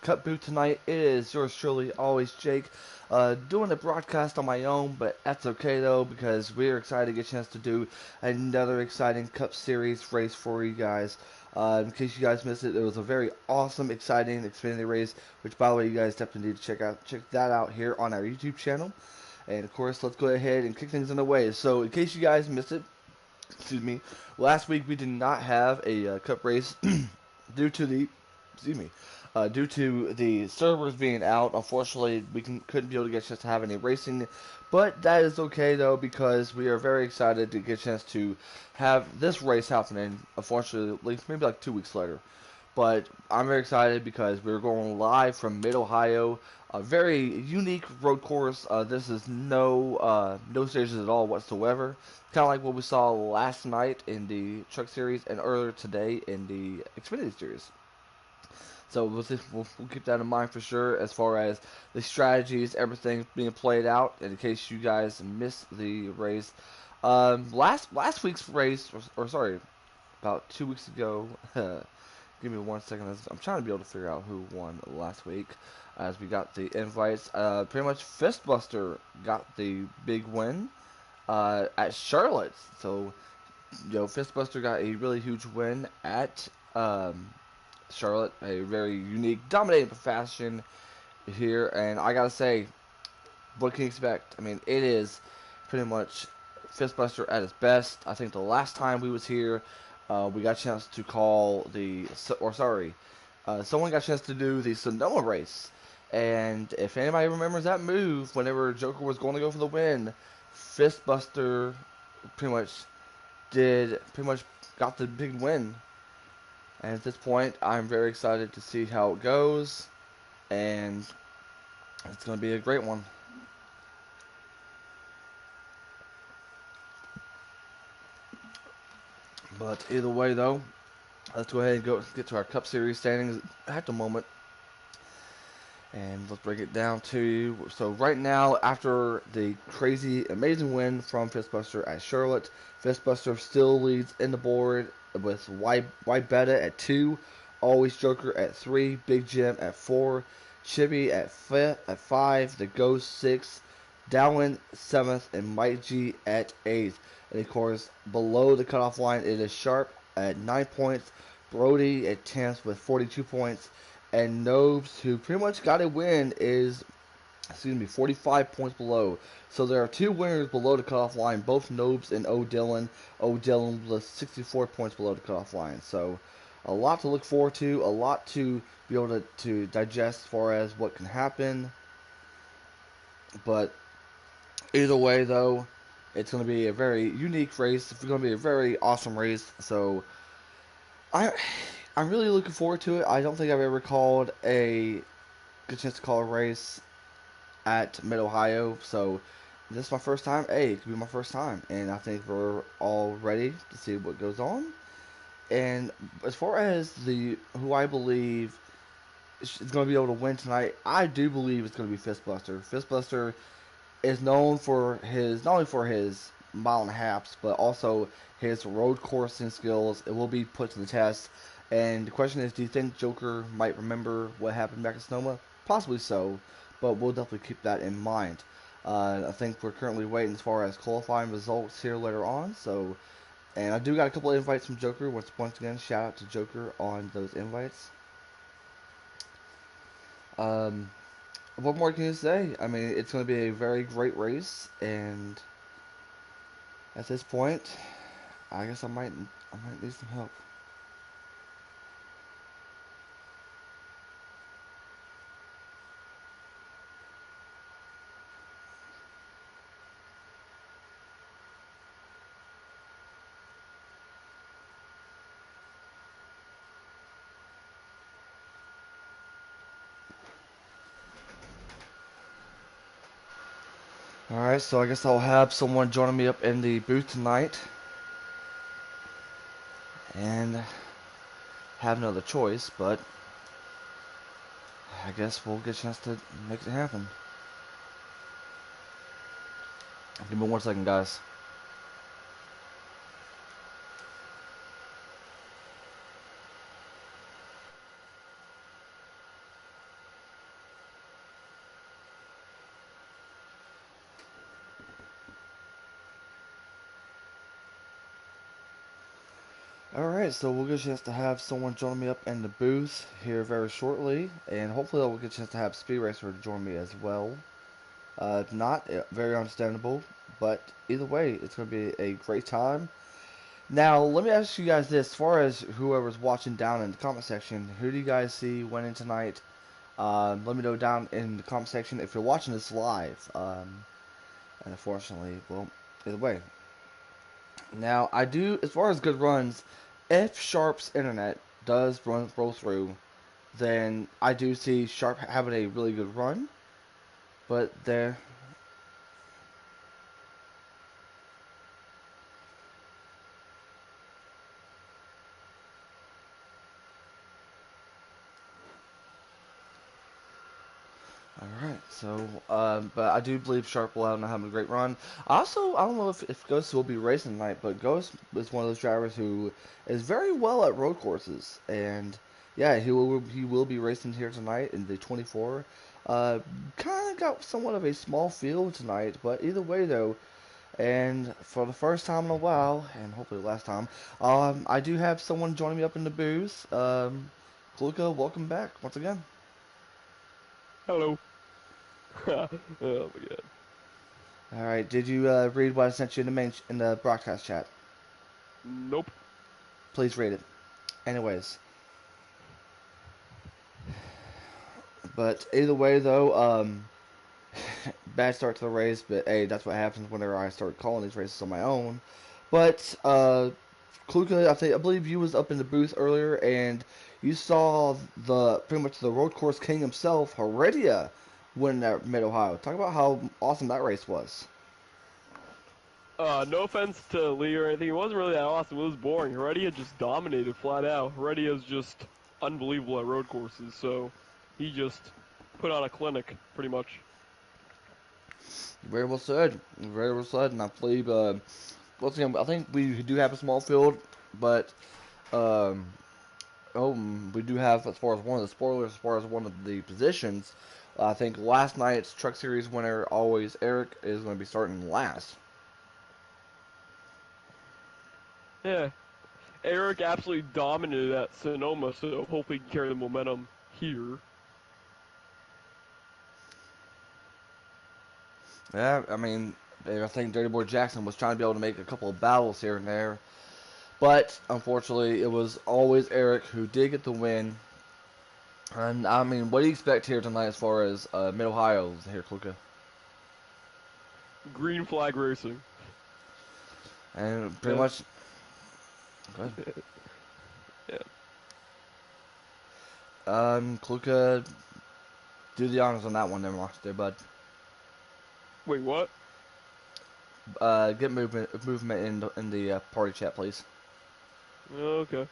Cup booth tonight. It is yours truly, always Jake, doing the broadcast on my own, but that's okay though because we're excited to get a chance to do another exciting Cup Series race for you guys. In case you guys missed it, it was a very awesome, exciting Xfinity race, which by the way, you guys definitely need to check that out here on our YouTube channel. And of course, let's go ahead and kick things in the way. So, in case you guys missed it, excuse me, last week we did not have a Cup race due to the excuse me, due to the servers being out. Unfortunately, we couldn't be able to get a chance to have any racing, but that is okay though because we are very excited to get a chance to have this race happening. Unfortunately, at least maybe like 2 weeks later. But I'm very excited because we're going live from Mid Ohio, a very unique road course. This is no stages at all whatsoever. Kind of like what we saw last night in the Truck Series and earlier today in the Xfinity Series. So we'll keep that in mind for sure as far as the strategies, everything being played out. And in case you guys missed the race, last week's race, or sorry, about 2 weeks ago. Give me 1 second. I'm trying to be able to figure out who won last week, as we got the invites. Pretty much Fistbuster got the big win at Charlotte. So Fistbuster got a really huge win at Charlotte, a very unique, dominating fashion here, and I gotta say, what can you expect? I mean, it is pretty much Fistbuster at its best. I think the last time we was here, we got a chance to call someone got a chance to do the Sonoma race, and if anybody remembers that move, whenever Joker was going to go for the win, Fistbuster pretty much pretty much got the big win. And at this point, I'm very excited to see how it goes, and it's going to be a great one. But either way, though, let's go ahead and get to our Cup Series standings at the moment, and let's break it down to you. So right now, after the crazy, amazing win from Fistbuster at Charlotte, Fistbuster still leads in the board with White Beta at 2, AlwaysJokerr at 3, Big Jim at 4, Chibi at 5, The Ghost 6, Dowling 7th, and Mike G at 8th. And of course, below the cutoff line, it is Sharp at 9 points, Brody at 10th with 42 points, and Nobes, who pretty much got a win, is 45 points below. So there are two winners below the cutoff line, both Nobes and O'Dillon. O'Dillon was 64 points below the cutoff line. So a lot to look forward to, a lot to be able to digest as far as what can happen. But either way, though, it's going to be a very unique race. It's going to be a very awesome race. So I, I'm really looking forward to it. I don't think I've ever called a good chance to call a race at Mid Ohio, so this is my first time. Hey, it could be my first time, and I think we're all ready to see what goes on. And as far as the who I believe is going to be able to win tonight, I do believe it's going to be Fistbuster. Fistbuster is known for his not only for his mile and a half, but also his road coursing skills. It will be put to the test. And the question is, do you think Joker might remember what happened back in Sonoma? Possibly so, but we'll definitely keep that in mind. I think we're currently waiting as far as qualifying results here later on. So, and I do got a couple of invites from Joker. Once again, shout out to Joker on those invites. Um, what more can you say? I mean, it's going to be a very great race, and at this point, I guess I might need some help. Alright, so I guess I'll have someone joining me up in the booth tonight. And have no other choice, but I guess we'll get a chance to make it happen. Give me 1 second, guys. Alright, so we'll get a chance to have someone join me up in the booth here very shortly, and hopefully we'll get a chance to have Speed Racer join me as well. If not, very understandable, but either way, it's going to be a great time. Now, let me ask you guys this, as far as whoever's watching down in the comment section, who do you guys see winning tonight? Let me know down in the comment section if you're watching this live. And unfortunately, well, either way. Now, I do, as far as good runs, if Sharp's internet does roll through, then I do see Sharp having a really good run. But there, alright, so, but I do believe Sharp will have a great run. Also, I don't know if Ghost will be racing tonight, but Ghost is one of those drivers who is very well at road courses. And, yeah, he will be racing here tonight in the 24. Kind of got somewhat of a small field tonight, but either way, though, and for the first time in a while, and hopefully the last time, I do have someone joining me up in the booth. Luca, welcome back once again. Hello. Oh my god. All right, did you read what I sent you in the broadcast chat? Nope. Please read it. Anyways, but either way though, bad start to the race, but hey, that's what happens whenever I start calling these races on my own. But Kluka, I believe you was up in the booth earlier, and you saw the pretty much the road course king himself, Heredia, win at Mid Ohio. Talk about how awesome that race was. No offense to Lee or anything, it wasn't really that awesome. It was boring. Heredia just dominated flat out. Heredia's just unbelievable at road courses, so he just put on a clinic, pretty much. Very well said. Very well said. And I believe, once again, I think we do have a small field, but um, we do have, as far as one of the spoilers, as far as one of the positions, I think last night's Truck Series winner, Always Eric, is going to be starting last. Yeah. Eric absolutely dominated at Sonoma, so hopefully he can carry the momentum here. Yeah, I mean, I think Dirty Boy Jackson was trying to be able to make a couple of battles here and there, but unfortunately, it was Always Eric who did get the win. And I mean, what do you expect here tonight as far as Mid Ohio here, Kluka? Green flag racing. And pretty Uh, much, go ahead. yeah. Kluka, do the honors on that one there, bud. Wait, what? Get movement in the party chat, please. Okay.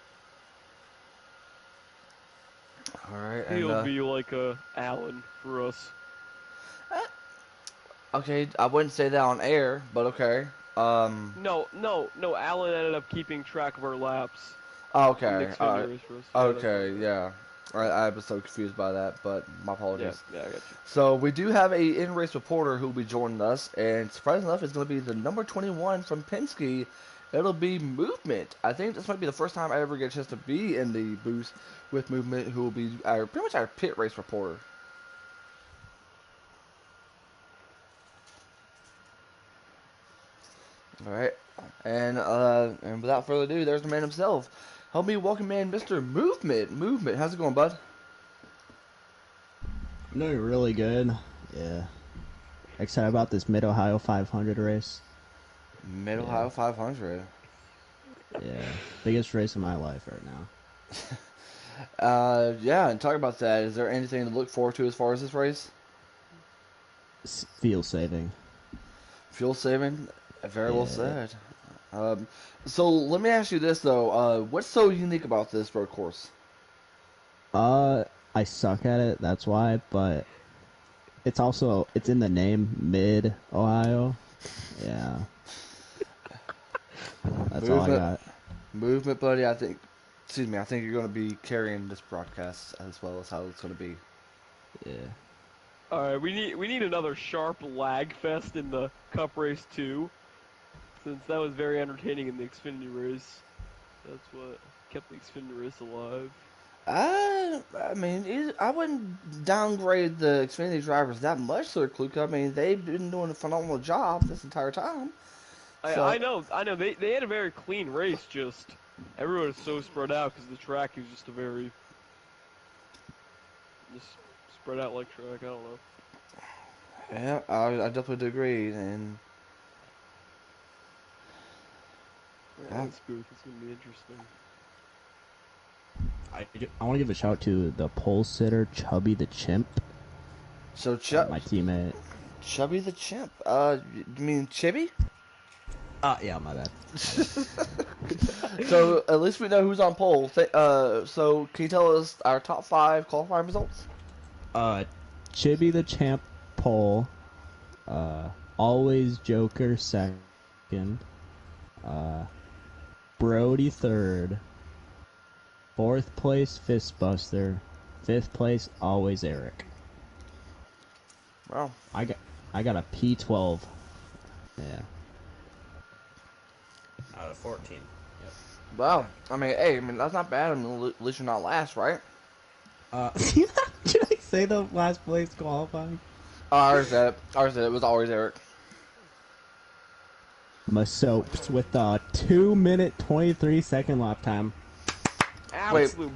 All right, and He'll be like a Allen for us. okay, I wouldn't say that on air, but okay. No. Allen ended up keeping track of our laps in the Okay, Xfinity race for us. Yeah, that's what I'm okay, saying. yeah. I was so confused by that, but my Yeah, apologies. yeah, I got you. So we do have a in-race reporter who will be joining us, and surprisingly enough, it's going to be the number 21 from Penske. It'll be Movement. I think this might be the first time I ever get a chance to be in the booth with Movement, who will be pretty much our pit race reporter. All right, and without further ado, there's the man himself. Help me welcome in Mr. Movement. Movement, how's it going, bud? I'm doing really good. Yeah. Excited about this Mid Ohio 500 race. Mid Yeah. Ohio 500. Yeah. Biggest race of my life right now. Yeah, and talk about that. Is there anything to look forward to as far as this race? Fuel saving. Fuel saving, very well Yeah. said. So let me ask you this though: what's so unique about this road course? I suck at it, that's why, but it's in the name Mid Ohio. Yeah. That's all I Movement, got. movement, buddy. Excuse me. I think you're going to be carrying this broadcast as well as how it's going to be. Yeah. All right, we need another sharp lag fest in the Cup race too, since that was very entertaining in the Xfinity race. That's what kept the Xfinity race alive. I mean, I wouldn't downgrade the Xfinity drivers that much, Sir Kluka. I mean, they've been doing a phenomenal job this entire time. I So, know, I know. They had a very clean race. Just everyone is so spread out because the track is just a very just spread out like track. I don't know. yeah, I definitely do agree. And Yeah, this booth is gonna be interesting. I want to give a shout out to the pole sitter, Chubby the Chimp, so, my teammate. Chubby the Chimp. You mean Chibi? Yeah, my bad. So at least we know who's on pole. So can you tell us our top 5 qualifying results? Chibby the Champ pole, AlwaysJokerr second, Brody third, fourth place Fistbuster, fifth place Always Eric. Wow. I got a P12. Yeah. Out of 14. Yep. Wow. I mean, hey, I mean that's not bad. I mean, at least you're not last, right? Did I say the last place qualifying? Ours did it. It was always Eric. Masopes with a 2-minute 23-second lap time. Absolute.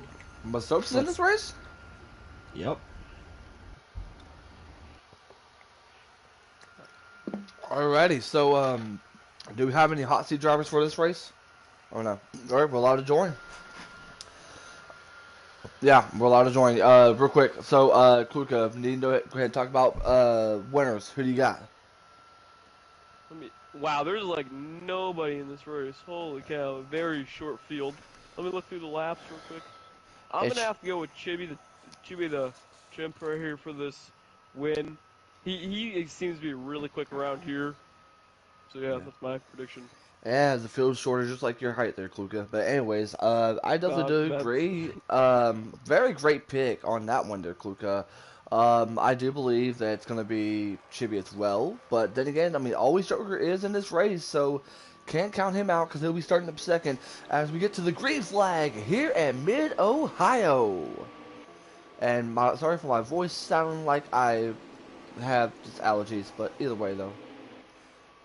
Masopes in this race? Yep. Alrighty. So do we have any hot seat drivers for this race? Oh no. All right, we're allowed to join. Yeah, we're allowed to join. Real quick. So, Kluka, need to go ahead and talk about winners. Who do you got? Wow, there's like nobody in this race. Holy cow, very short field. Let me look through the laps real quick. I'm gonna have to go with Chibi the Chimp right here for this win. He seems to be really quick around here. So yeah, that's my prediction. Yeah, the field's shorter, just like your height there, Kluka. But anyways, I definitely do That's agree. Very great pick on that one there, Kluka. I do believe that it's going to be Chibi as well. But then again, I mean, AlwaysJokerr is in this race, so can't count him out because he'll be starting up second as we get to the green flag here at Mid-Ohio. And sorry for my voice sounding like I have just allergies, but either way, though.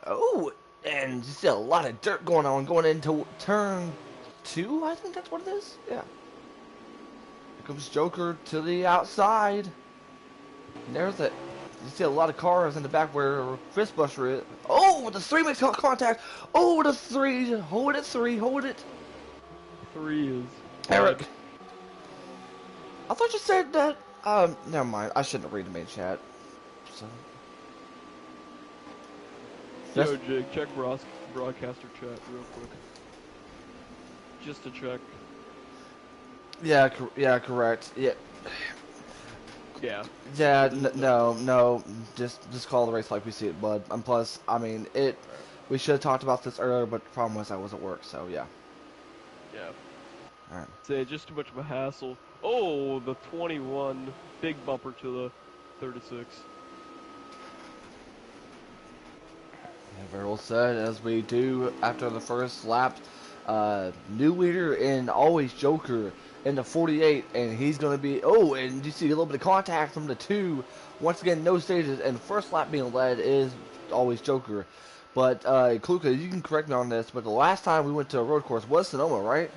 Oh, and you see a lot of dirt going on going into turn 2, I think that's what it is. Yeah. Here comes Joker to the outside. And there's it. You see a lot of cars in the back where Fistbuster is. Oh, the 3 makes contact. Oh, the 3. Hold it, 3. Hold it. 3 is Eric. I thought you said that. Never mind. I shouldn't read the main chat. So. Yo, Jake, check broadcaster chat real quick. Just to check. Yeah, correct. Yeah. Yeah. Yeah, no. Just call the race like we see it, bud. And plus, I mean, we should have talked about this earlier, but the problem was I was at work, so yeah. Yeah. Alright. Say, just too much of a hassle. Oh, the 21. Big bumper to the 36. Yeah, very well said, as we do after the first lap. New leader in AlwaysJokerr in the 48, and he's going to be, and you see a little bit of contact from the 2. Once again, no stages, and the first lap being led is AlwaysJokerr. But, Kluka, you can correct me on this, but the last time we went to a road course was Sonoma, right?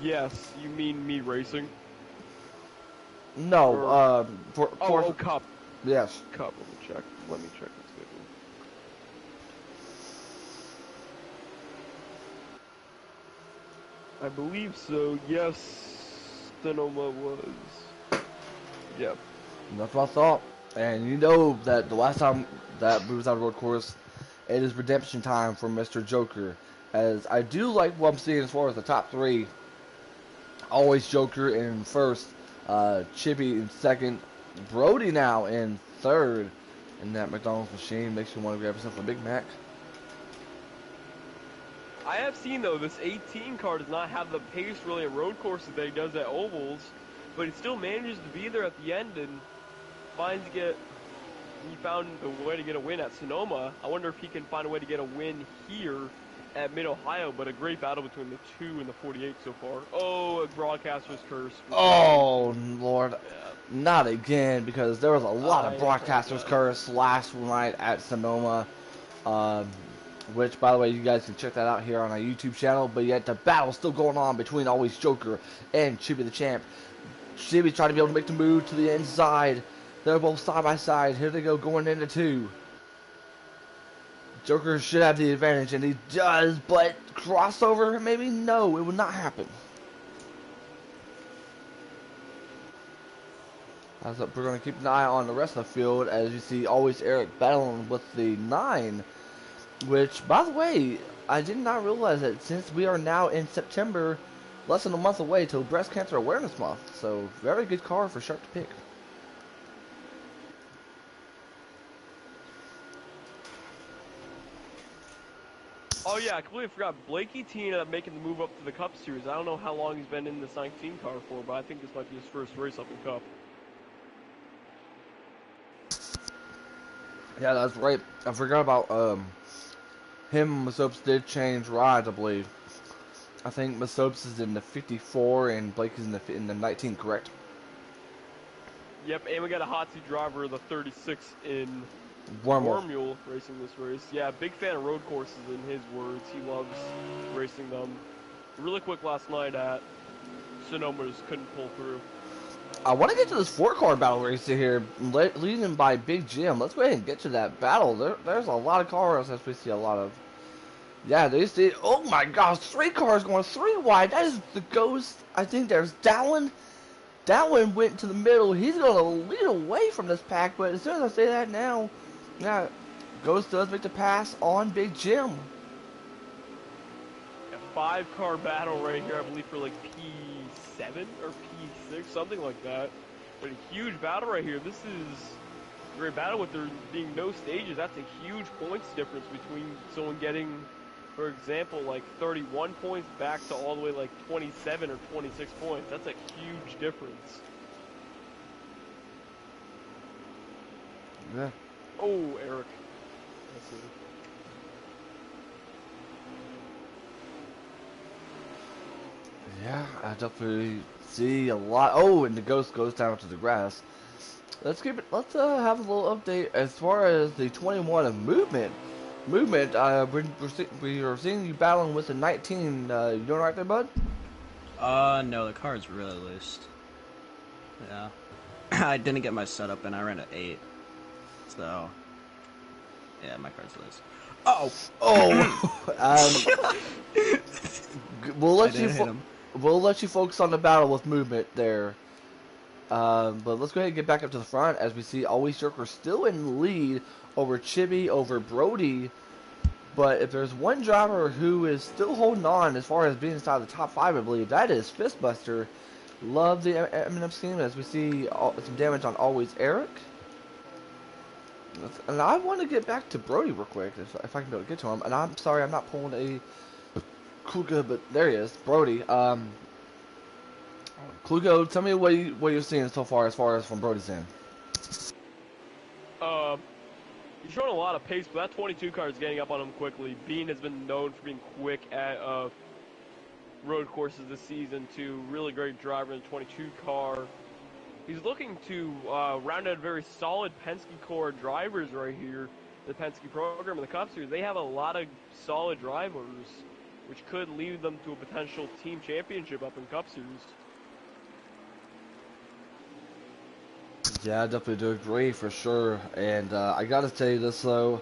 Yes. You mean me racing? No, Cup. Yes. Cup, let me check the schedule. I believe so, yes. Sonoma was. Yep. That's what I thought. And you know that the last time that we was on a road course, it is redemption time for Mr. Joker. As I do like what I'm seeing as far as the top 3. AlwaysJokerr in first, Chippy in second, Brody now in third. And that McDonald's machine makes you want to grab yourself a Big Mac. I have seen, though, this 18 car does not have the pace really at road courses that he does at ovals, but he still manages to be there at the end and he found a way to get a win at Sonoma. I wonder if he can find a way to get a win here at Mid-Ohio, but a great battle between the 2 and the 48 so far. Oh, a broadcaster's curse. Oh, Lord. Yeah. Not again, because there was a lot of I broadcasters apologize. curse last night at Sonoma. Um, which, by the way, you guys can check that out here on our YouTube channel. But yet, the battle's still going on between AlwaysJokerr and Chibi the Champ. Chibi's trying to be able to make the move to the inside. They're both side by side. Here they go, going into 2. Joker should have the advantage, and he does, but crossover, maybe? No, it would not happen. We're going to keep an eye on the rest of the field, as you see AlwaysEric battling with the 9, which, by the way, I did not realize that since we are now in September, less than a month away till Breast Cancer Awareness Month, so very good car for Shark to pick. Oh yeah, I completely forgot. Blakey Tina making the move up to the Cup Series. I don't know how long he's been in this 19 car for, but I think this might be his first race up in Cup. Yeah, that's right. I forgot about him and Masopes did change rides, I believe. I think Masopes is in the 54 and Blake is in the 19, correct? Yep, and we got a hot seat driver, the 36 in Wormhole. Wormhole racing this race. Yeah, big fan of road courses in his words. He loves racing them. Really quick last night at Sonoma, just couldn't pull through. I want to get to this 4-car battle race here, leading by Big Jim. Let's go ahead and get to that battle. There's a lot of cars as we see a lot of. Yeah, they see. Oh my gosh, 3 cars going 3 wide. That is the Ghost. I think there's Dallin. Dallin went to the middle. He's going to lead away from this pack, but as soon as I say that now, yeah, Ghost does make the pass on Big Jim. A 5-car battle right here, I believe, for like P7 or P6, something like that. But a huge battle right here. This is a great battle with there being no stages. That's a huge points difference between someone getting, for example, like 31 points back to all the way like 27 or 26 points. That's a huge difference. Yeah. Oh, Eric. Let's see. Yeah, I definitely see a lot. Oh, and the Ghost goes down to the grass. Let's keep it. Let's have a little update as far as the 21 of movement. Movement. We are seeing you battling with the 19. You doing right there, bud? No, the car's really loose. Yeah. I didn't get my setup and I ran an 8. So, yeah, my car's loose. Oh! Oh! We'll let you focus on the battle with movement there. But let's go ahead and get back up to the front as we see AlwaysJokerr still in the lead over Chibi, over Brody. But if there's one driver who is still holding on as far as being inside the top 5, I believe, that is Fistbuster. Love the M&M scheme as we see some damage on AlwaysEric. And I want to get back to Brody real quick if I can be able to get to him. And I'm sorry, I'm not pulling a Kluga, but there he is, Brody. Kluga, tell me what you're seeing so far as from Brody's end. He's showing a lot of pace, but that 22 car is getting up on him quickly. Bean has been known for being quick at road courses this season, too. Really great driver in the 22 car. He's looking to round out very solid Penske core drivers right here. The Penske program in the Cup Series, they have a lot of solid drivers, which could lead them to a potential team championship up in Cup Series. Yeah, I definitely do agree for sure. And I gotta tell you this though,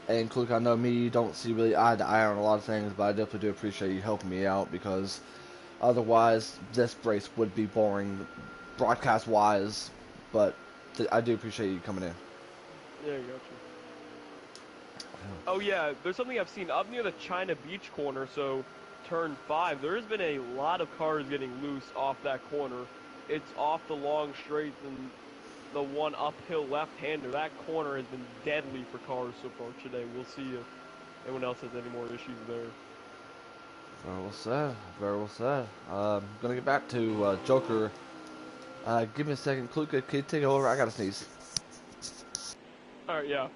and Kluge, I know me, you don't see really eye to eye on a lot of things, but I definitely do appreciate you helping me out because otherwise this race would be boring broadcast wise. But I do appreciate you coming in. Yeah, I got you. Oh yeah, there's something I've seen up near the China Beach corner, so turn 5. There has been a lot of cars getting loose off that corner. It's off the long straight and the one uphill left-hander. That corner has been deadly for cars so far today. We'll see if anyone else has any more issues there. Very well said. Very well said. I'm gonna get back to Joker. Give me a second, Kluge. Can you take it over? I gotta sneeze. All right, yeah.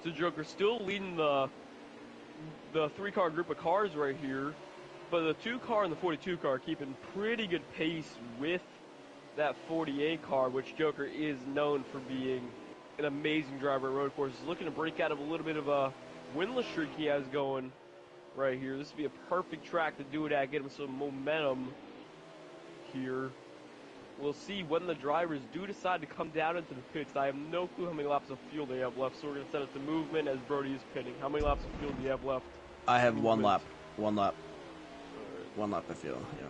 So Joker still leading the the 3-car group of cars right here, but the 2-car and the 42 car keeping pretty good pace with that 48 car, which Joker is known for being an amazing driver at road courses. Looking to break out of a little bit of a winless streak he has going right here. This would be a perfect track to do it at, get him some momentum here. We'll see when the drivers do decide to come down into the pits. I have no clue how many laps of fuel they have left, so we're going to set it to movement as Brody is pitting. How many laps of fuel do you have left? I have Movement. one lap of fuel. Yeah.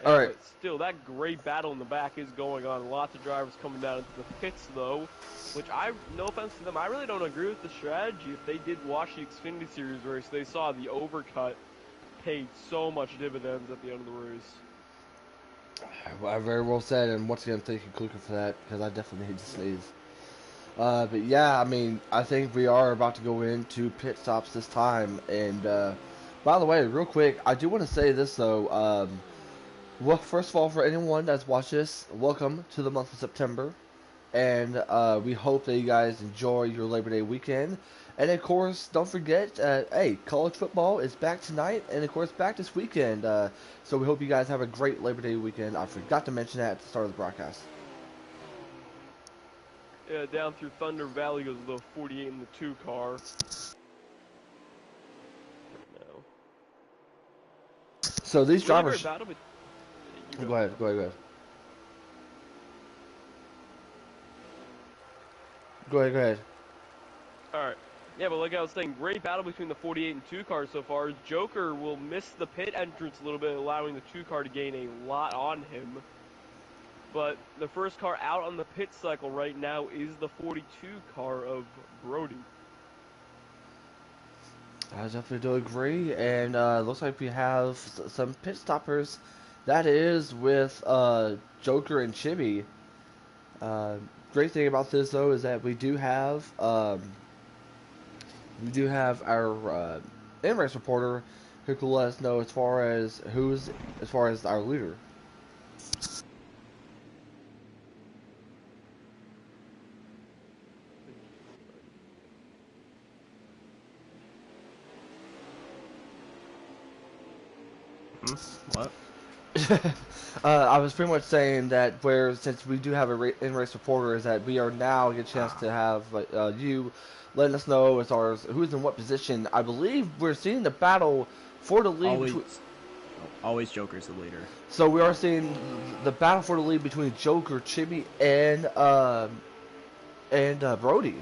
All right. But still, that great battle in the back is going on. Lots of drivers coming down into the pits, though, which no offense to them, I really don't agree with the strategy. If they did watch the Xfinity Series race, they saw the overcut paid so much dividends at the end of the race. Very well said, and once again, thank you, Kluka, for that, because I definitely need to sneeze. But yeah, I mean, I think we are about to go into pit stops this time, and by the way, real quick, I do want to say this, though. Well, first of all, for anyone that's watched this, welcome to the month of September, and we hope that you guys enjoy your Labor Day weekend. And of course, don't forget, hey, college football is back tonight, and of course, back this weekend. So we hope you guys have a great Labor Day weekend. I forgot to mention that at the start of the broadcast. Yeah, down through Thunder Valley goes the 48 and the 2 car. No. So these drivers. Battle, Go ahead. Go ahead. Alright. Yeah, but like I was saying, great battle between the 48 and 2 cars so far. Joker will miss the pit entrance a little bit, allowing the 2 car to gain a lot on him. But the first car out on the pit cycle right now is the 42 car of Brody. I definitely do agree, and looks like we have some pit stoppers. That is with Joker and Chibi. Great thing about this, though, is that we do have our in-race reporter who can let us know as far as our leader. What? I was pretty much saying that since we do have a in-race reporter, is that we are now get a chance to have you letting us know as far as who's in what position. I believe we're seeing the battle for the lead. Always Joker's the leader. So we are seeing the battle for the lead between Joker, Chibi, and Brody.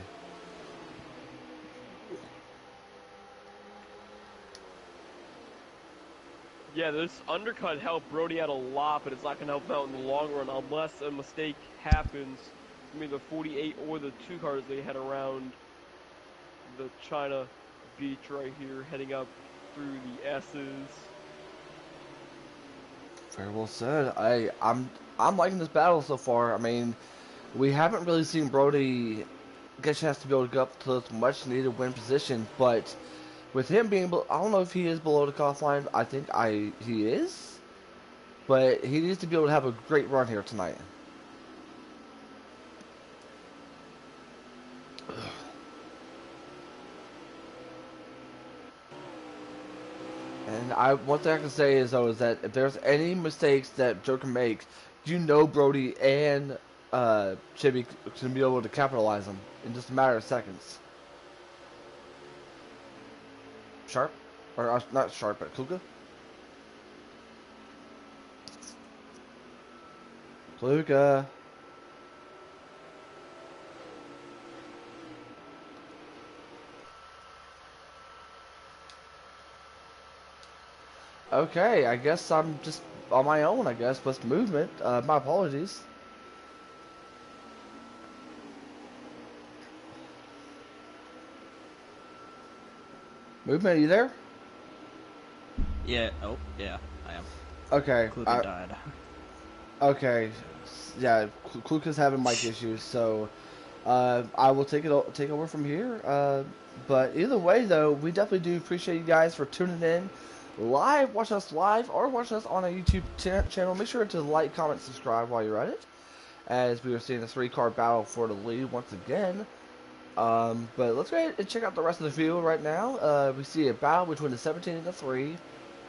Yeah, this undercut helped Brody out a lot, but it's not going to help him out in the long run unless a mistake happens. Maybe the 48 or the 2 cars they head around the China Beach right here, heading up through the S's. Very well said. I'm liking this battle so far. I mean, we haven't really seen Brody get a chance to be able to go up to this much needed win position, but with him being, I don't know if he is below the cutoff line. I think he is, but he needs to be able to have a great run here tonight. And one thing I can say is, though, is that if there's any mistakes that Joker makes, Brody and Chibi can be able to capitalize them in just a matter of seconds. Sharp? Or not Sharp, but Kluka? Kluka. Okay, I guess I'm just on my own, I guess, with movement. My apologies. Movement, are you there? Yeah. Oh, yeah. I am. Okay. Kluka died. Okay. Yeah, Kluka's having mic issues, so I will take over from here. But either way, though, we definitely do appreciate you guys for tuning in live, watching us live, or watching us on our YouTube channel. Make sure to like, comment, subscribe while you're at it, as we are seeing a 3-car battle for the lead once again. But let's go ahead and check out the rest of the field right now. We see a battle between the 17 and the 3.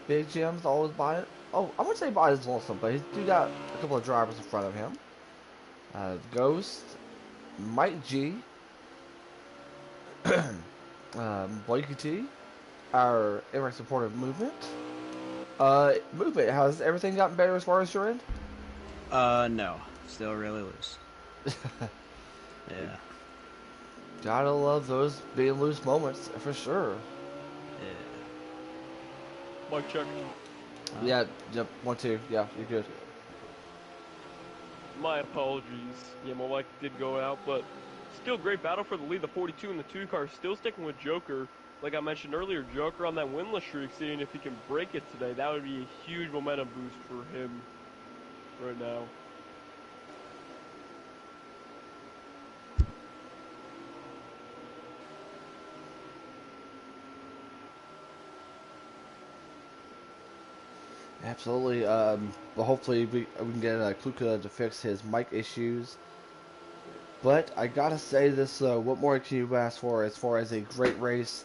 Big Jim's always by it. Oh, I wouldn't say by his lonesome, but he's do got a couple of drivers in front of him. Ghost, Mike G, Blakey T, our Eric supportive movement. Movement, has everything gotten better as far as your end? No. Still really loose. Yeah. Gotta love those being loose moments, for sure. Yeah. Mic check. Yeah, yep, 1, 2, yeah, you're good. My apologies. Yeah, my mic did go out, but still great battle for the lead. The 42 and the 2 car still sticking with Joker. Like I mentioned earlier, Joker on that winless streak, seeing if he can break it today. That would be a huge momentum boost for him right now. Absolutely. But hopefully we can get Kluka to fix his mic issues. But I gotta say this, what more can you ask for as far as a great race?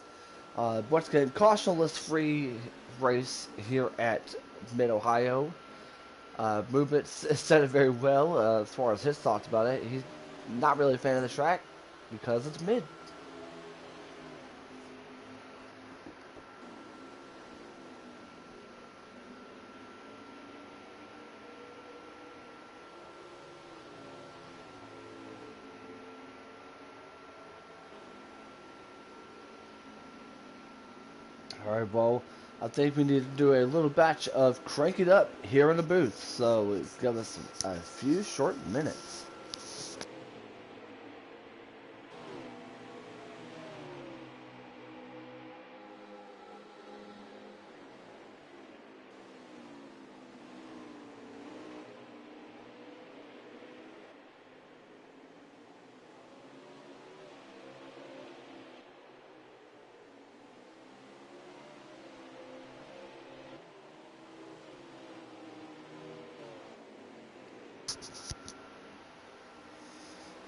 Once again, cautionless-free race here at Mid-Ohio. Movement said it very well as far as his thoughts about it. He's not really a fan of the track because it's mid. Alright, well, I think we need to do a little batch of Crank It Up here in the booth. So it's give us a few short minutes.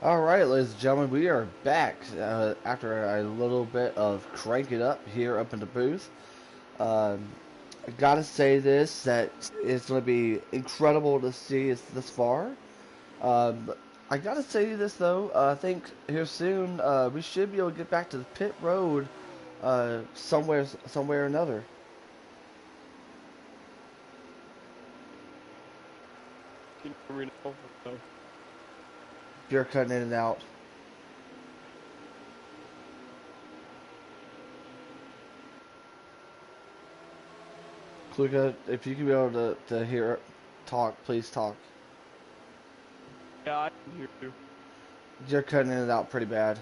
Alright, ladies and gentlemen, we are back after a little bit of Crank It Up here up in the booth. I gotta say this, that it's going to be incredible to see us this far. I gotta say this though, I think here soon we should be able to get back to the pit road somewhere or another. Can you hear me now? No. You're cutting in and out. Kluka, if you can be able to hear, talk, please talk. Yeah, I can hear you. You're cutting in and out pretty bad.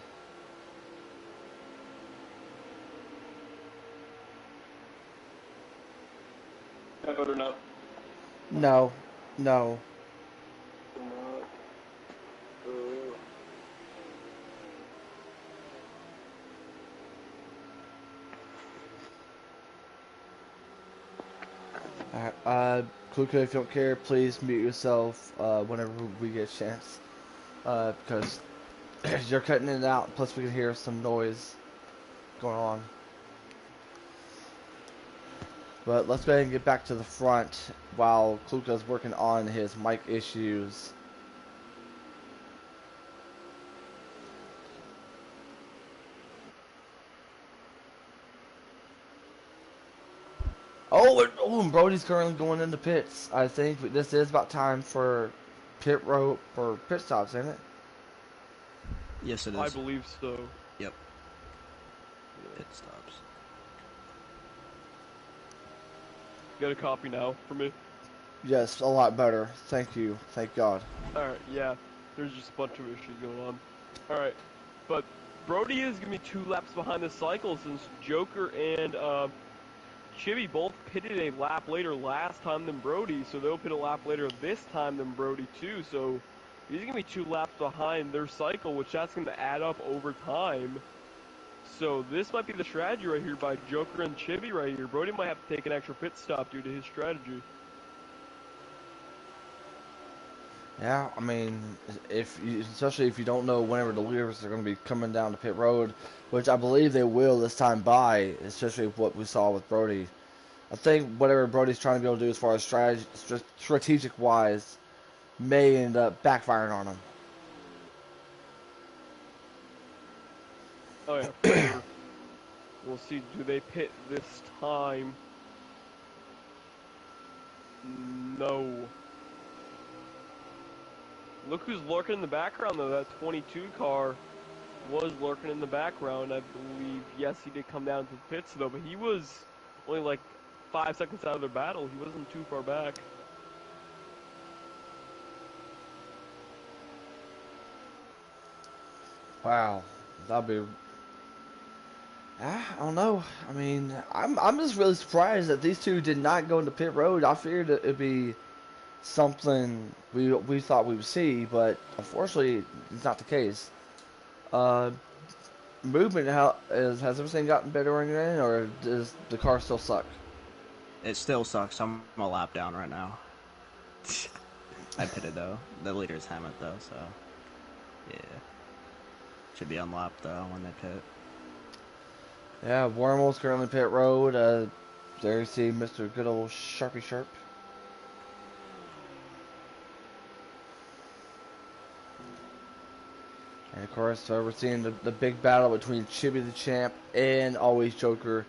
I better not. No, no. Alright, Kluka, if you don't care, please mute yourself whenever we get a chance. Because you're cutting in and out, plus we can hear some noise going on. But let's go ahead and get back to the front while Kluka's working on his mic issues. And Brody's currently going into pits. I think this is about time for pit stops, isn't it? Yes, it is. I believe so. Yep. Pit stops. Got a copy now for me? Yes, a lot better. Thank you. Thank God. Alright, yeah. There's just a bunch of issues going on. Alright, but Brody is going to be 2 laps behind the cycle since Joker and Chibi both pitted a lap later last time than Brody, so they'll pit a lap later this time than Brody too, so he's going to be 2 laps behind their cycle, which that's going to add up over time. So this might be the strategy right here by Joker and Chibi right here. Brody might have to take an extra pit stop due to his strategy. Yeah, I mean, especially if you don't know whenever the leaders are going to be coming down the pit road, which I believe they will this time by, especially what we saw with Brody. I think whatever Brody's trying to be able to do as far as strategic wise may end up backfiring on him. Oh yeah, for sure. We'll see. Do they pit this time? No. Look who's lurking in the background though. That 22 car was lurking in the background, I believe. Yes, he did come down to the pits though, but he was only like 5 seconds out of their battle. He wasn't too far back. Wow, that'd be. I don't know. I mean, I'm just really surprised that these two did not go into pit road. I figured it'd be something we thought we would see, but unfortunately, it's not the case. Uh, movement, has everything gotten better again, or does the car still suck? It still sucks. I'm a lap down right now. I pitted though. The leader's Hammett though, so yeah. Should be unlapped though when they pit. Yeah, Wormhole's currently pit road. There you see Mr. Good old Sharpie Sharp. And of course, we're seeing the big battle between Chibi the Champ and AlwaysJokerr.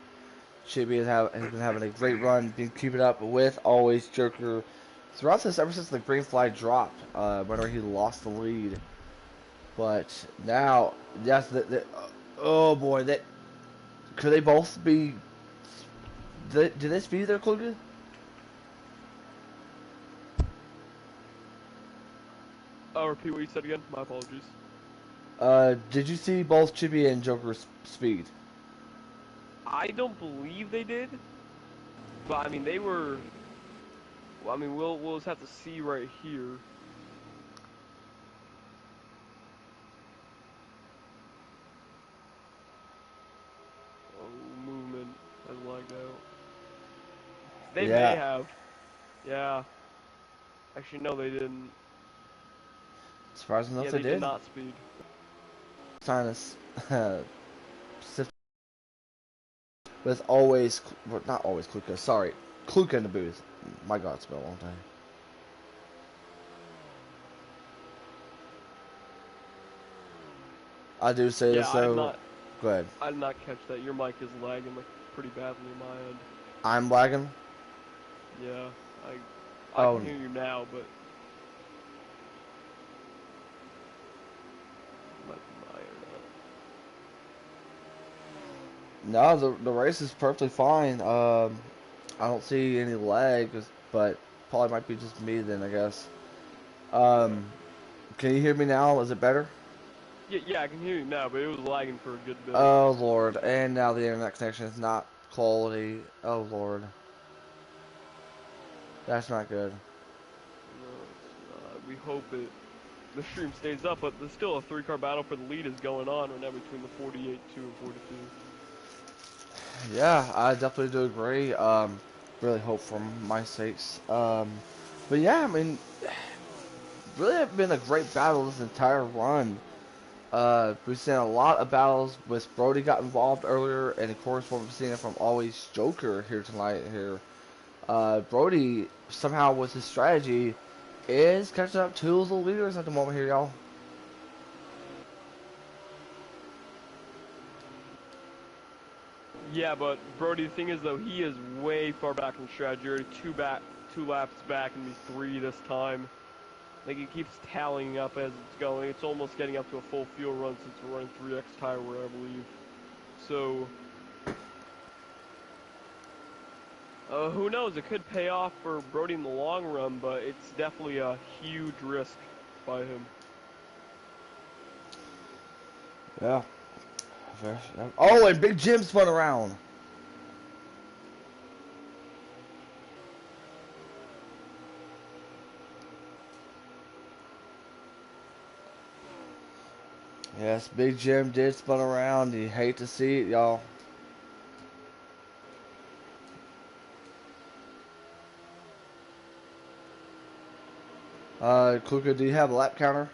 Chibi has been having a great run, been keeping up with AlwaysJokerr throughout this ever since the green flag drop, whenever he lost the lead. But now, yes, oh boy, that could they both be? Did they speed there, Kluge? I'll repeat what you said again. My apologies. Did you see both Chibi and Joker's speed? I don't believe they did, but I mean they were. Well, I mean we'll just have to see right here. Oh, movement has lagged out. They may Yeah. have. Yeah. Actually, no, they didn't. Surprising enough, Yeah, they they did did. not speed. Sinus, with always, well, not always Kluka. Sorry, Kluka in the booth. My God, it's been a long time. I do say Yeah, this though. Go ahead. I did not catch that. Your mic is lagging like pretty badly in my end. I'm lagging. Yeah, I Oh, can hear you now, but might be my internet. no, the race is perfectly fine. I don't see any lag, but probably might be just me then, I guess. Yeah. Can you hear me now? Is it better? Yeah, I can hear you now, but it was lagging for a good bit. Oh Lord! And now the internet connection is not quality. Oh Lord, that's not good. No, it's not. We hope the stream stays up, but there's still a 3-car battle for the lead is going on right now between the 48-2 and 42. Yeah, I definitely do agree. Really hope for my sakes. But yeah, I mean, really have been a great battle this entire run. We've seen a lot of battles with Brody got involved earlier, and of course, what we've seen from AlwaysJokerr here tonight. Here, Brody somehow with his strategy is catching up to the leaders at the moment here, y'all. Yeah, but Brody, the thing is though, he is way far back in strategy. Already two laps back, and be 3 this time. Like it keeps tallying up as it's going. It's almost getting up to a full fuel run since we're running 3x tire wear, I believe. So, who knows? It could pay off for Brody in the long run, but it's definitely a huge risk by him. Yeah. Oh, and Big Jim spun around. Yes, Big Jim did spun around. You hate to see it, y'all. Kuka, do you have a lap counter?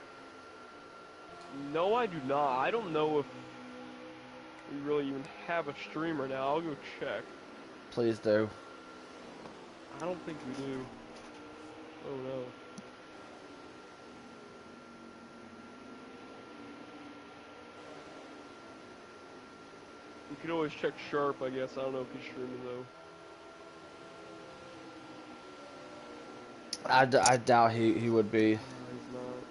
No, I do not. I don't know if we really even have a streamer now. I'll go check. Please do. I don't think we do. Oh no. You can always check Sharp, I guess. I don't know if he's streaming though. I doubt he would be. He's not.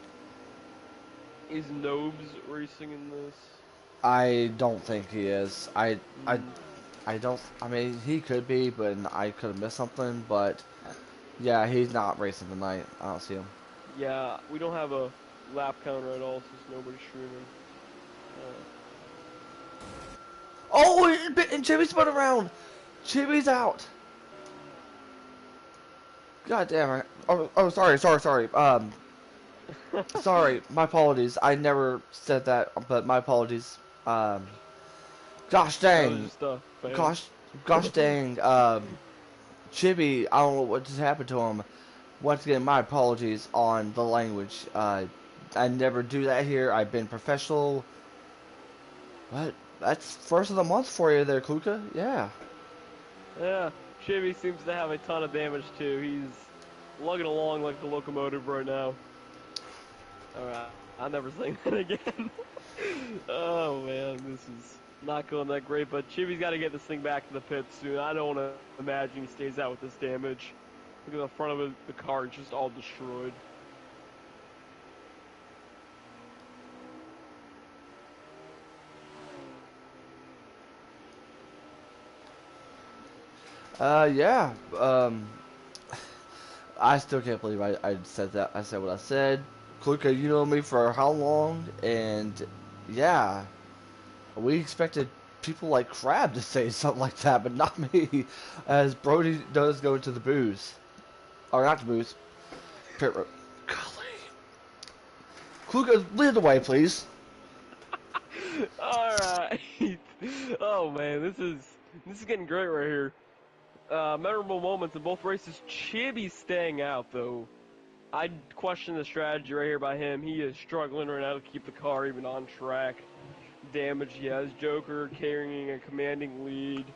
Is Nobes racing in this? I don't think he is. Mm, I don't. I mean, he could be, but I could have missed something. But yeah, he's not racing tonight. I don't see him. yeah, we don't have a lap counter at all since nobody's streaming. Oh, and Jimmy's spun around. Jimmy's out. God damn it. Oh, sorry. Sorry. My apologies. I never said that, but my apologies. Gosh That was dang. just a fan. Gosh dang. Chibi, I don't know what just happened to him. Once again, my apologies on the language. I never do that here. I've been professional. What? That's first of the month for you there, Kuka. Yeah. Yeah, Chibi seems to have a ton of damage too. He's lugging along like the locomotive right now. Alright, I'll never say that again. Oh man, this is not going that great, but Chibi's got to get this thing back to the pit soon. I don't want to imagine he stays out with this damage. Look at the front of the car, it's just all destroyed. Yeah. I still can't believe I said that. I said what I said. Kuka, you know me for how long? And yeah, we expected people like Crab to say something like that, but not me, as Brody does go to the booze. Or not the booze. Pit road. Golly. Kuka, lead the way, please. Alright. Oh man, this is getting great right here. Memorable moments in both races. Chibi's staying out though. I'd question the strategy right here by him. He is struggling right now to keep the car even on track. Damage he has. Joker carrying a commanding lead.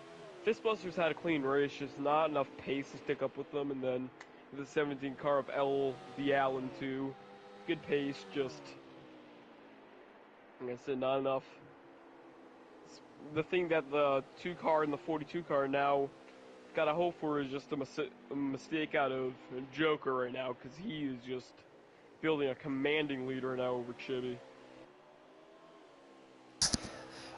Fistbusters had a clean race, just not enough pace to stick up with them. And then the 17 car of L. The Allen too. Good pace, just like I said, not enough. The thing that the 2 car and the 42 car now gotta hope for is just a mistake out of Joker right now, because he is just building a commanding lead right now over Chibi.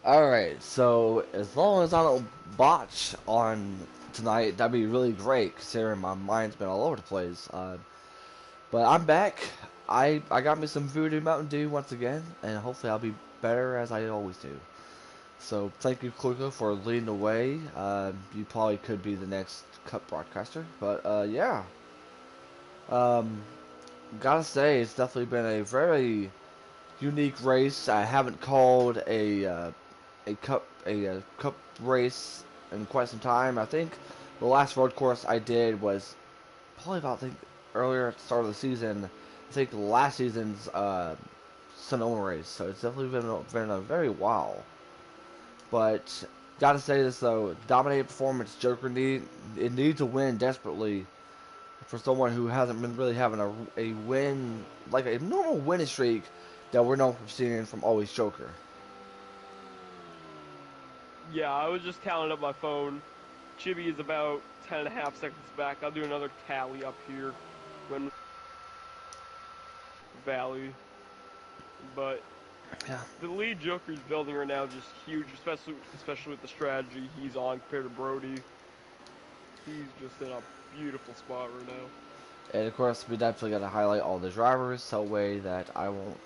Alright, so as long as I don't botch on tonight, that'd be really great, considering my mind's been all over the place. But I'm back. I got me some Voodoo Mountain Dew once again, and hopefully I'll be better as I always do. So thank you, Kluka, for leading the way. You probably could be the next Cup broadcaster, but yeah. Gotta say, it's definitely been a very unique race. I haven't called a cup race in quite some time. I think the last road course I did was probably about, I think, earlier at the start of the season. I think last season's Sonoma race. So it's definitely been a very while. But gotta say this though, dominated performance. Joker needs a win desperately for someone who hasn't been really having a win, like a normal winning streak that we're known for seeing from AlwaysJokerr. Yeah, I was just counting up my phone. Chibi is about 10.5 seconds back. I'll do another tally up here when Valley. But Yeah. the lead Joker's building right now is just huge, especially with the strategy he's on compared to Brody. He's just in a beautiful spot right now. And of course, we definitely got to highlight all the drivers so way that I won't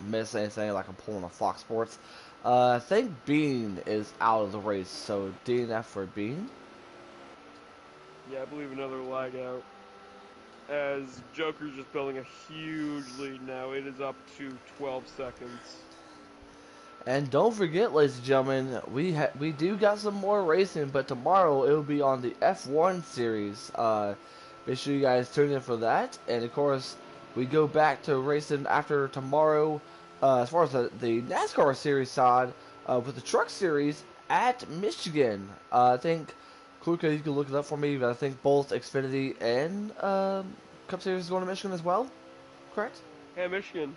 miss anything like I'm pulling a Fox Sports. I think Bean is out of the race, so DNF for Bean. Yeah, I believe another lag out. As Joker's just building a huge lead now. It is up to 12 seconds. And don't forget, ladies and gentlemen, we do got some more racing, but tomorrow it will be on the F1 series. Make sure you guys tune in for that. And of course, we go back to racing after tomorrow. As far as the NASCAR series side, with the truck series at Michigan. I think, Kluka, you can look it up for me, but I think both Xfinity and Cup Series is going to Michigan as well, correct? Hey, Michigan.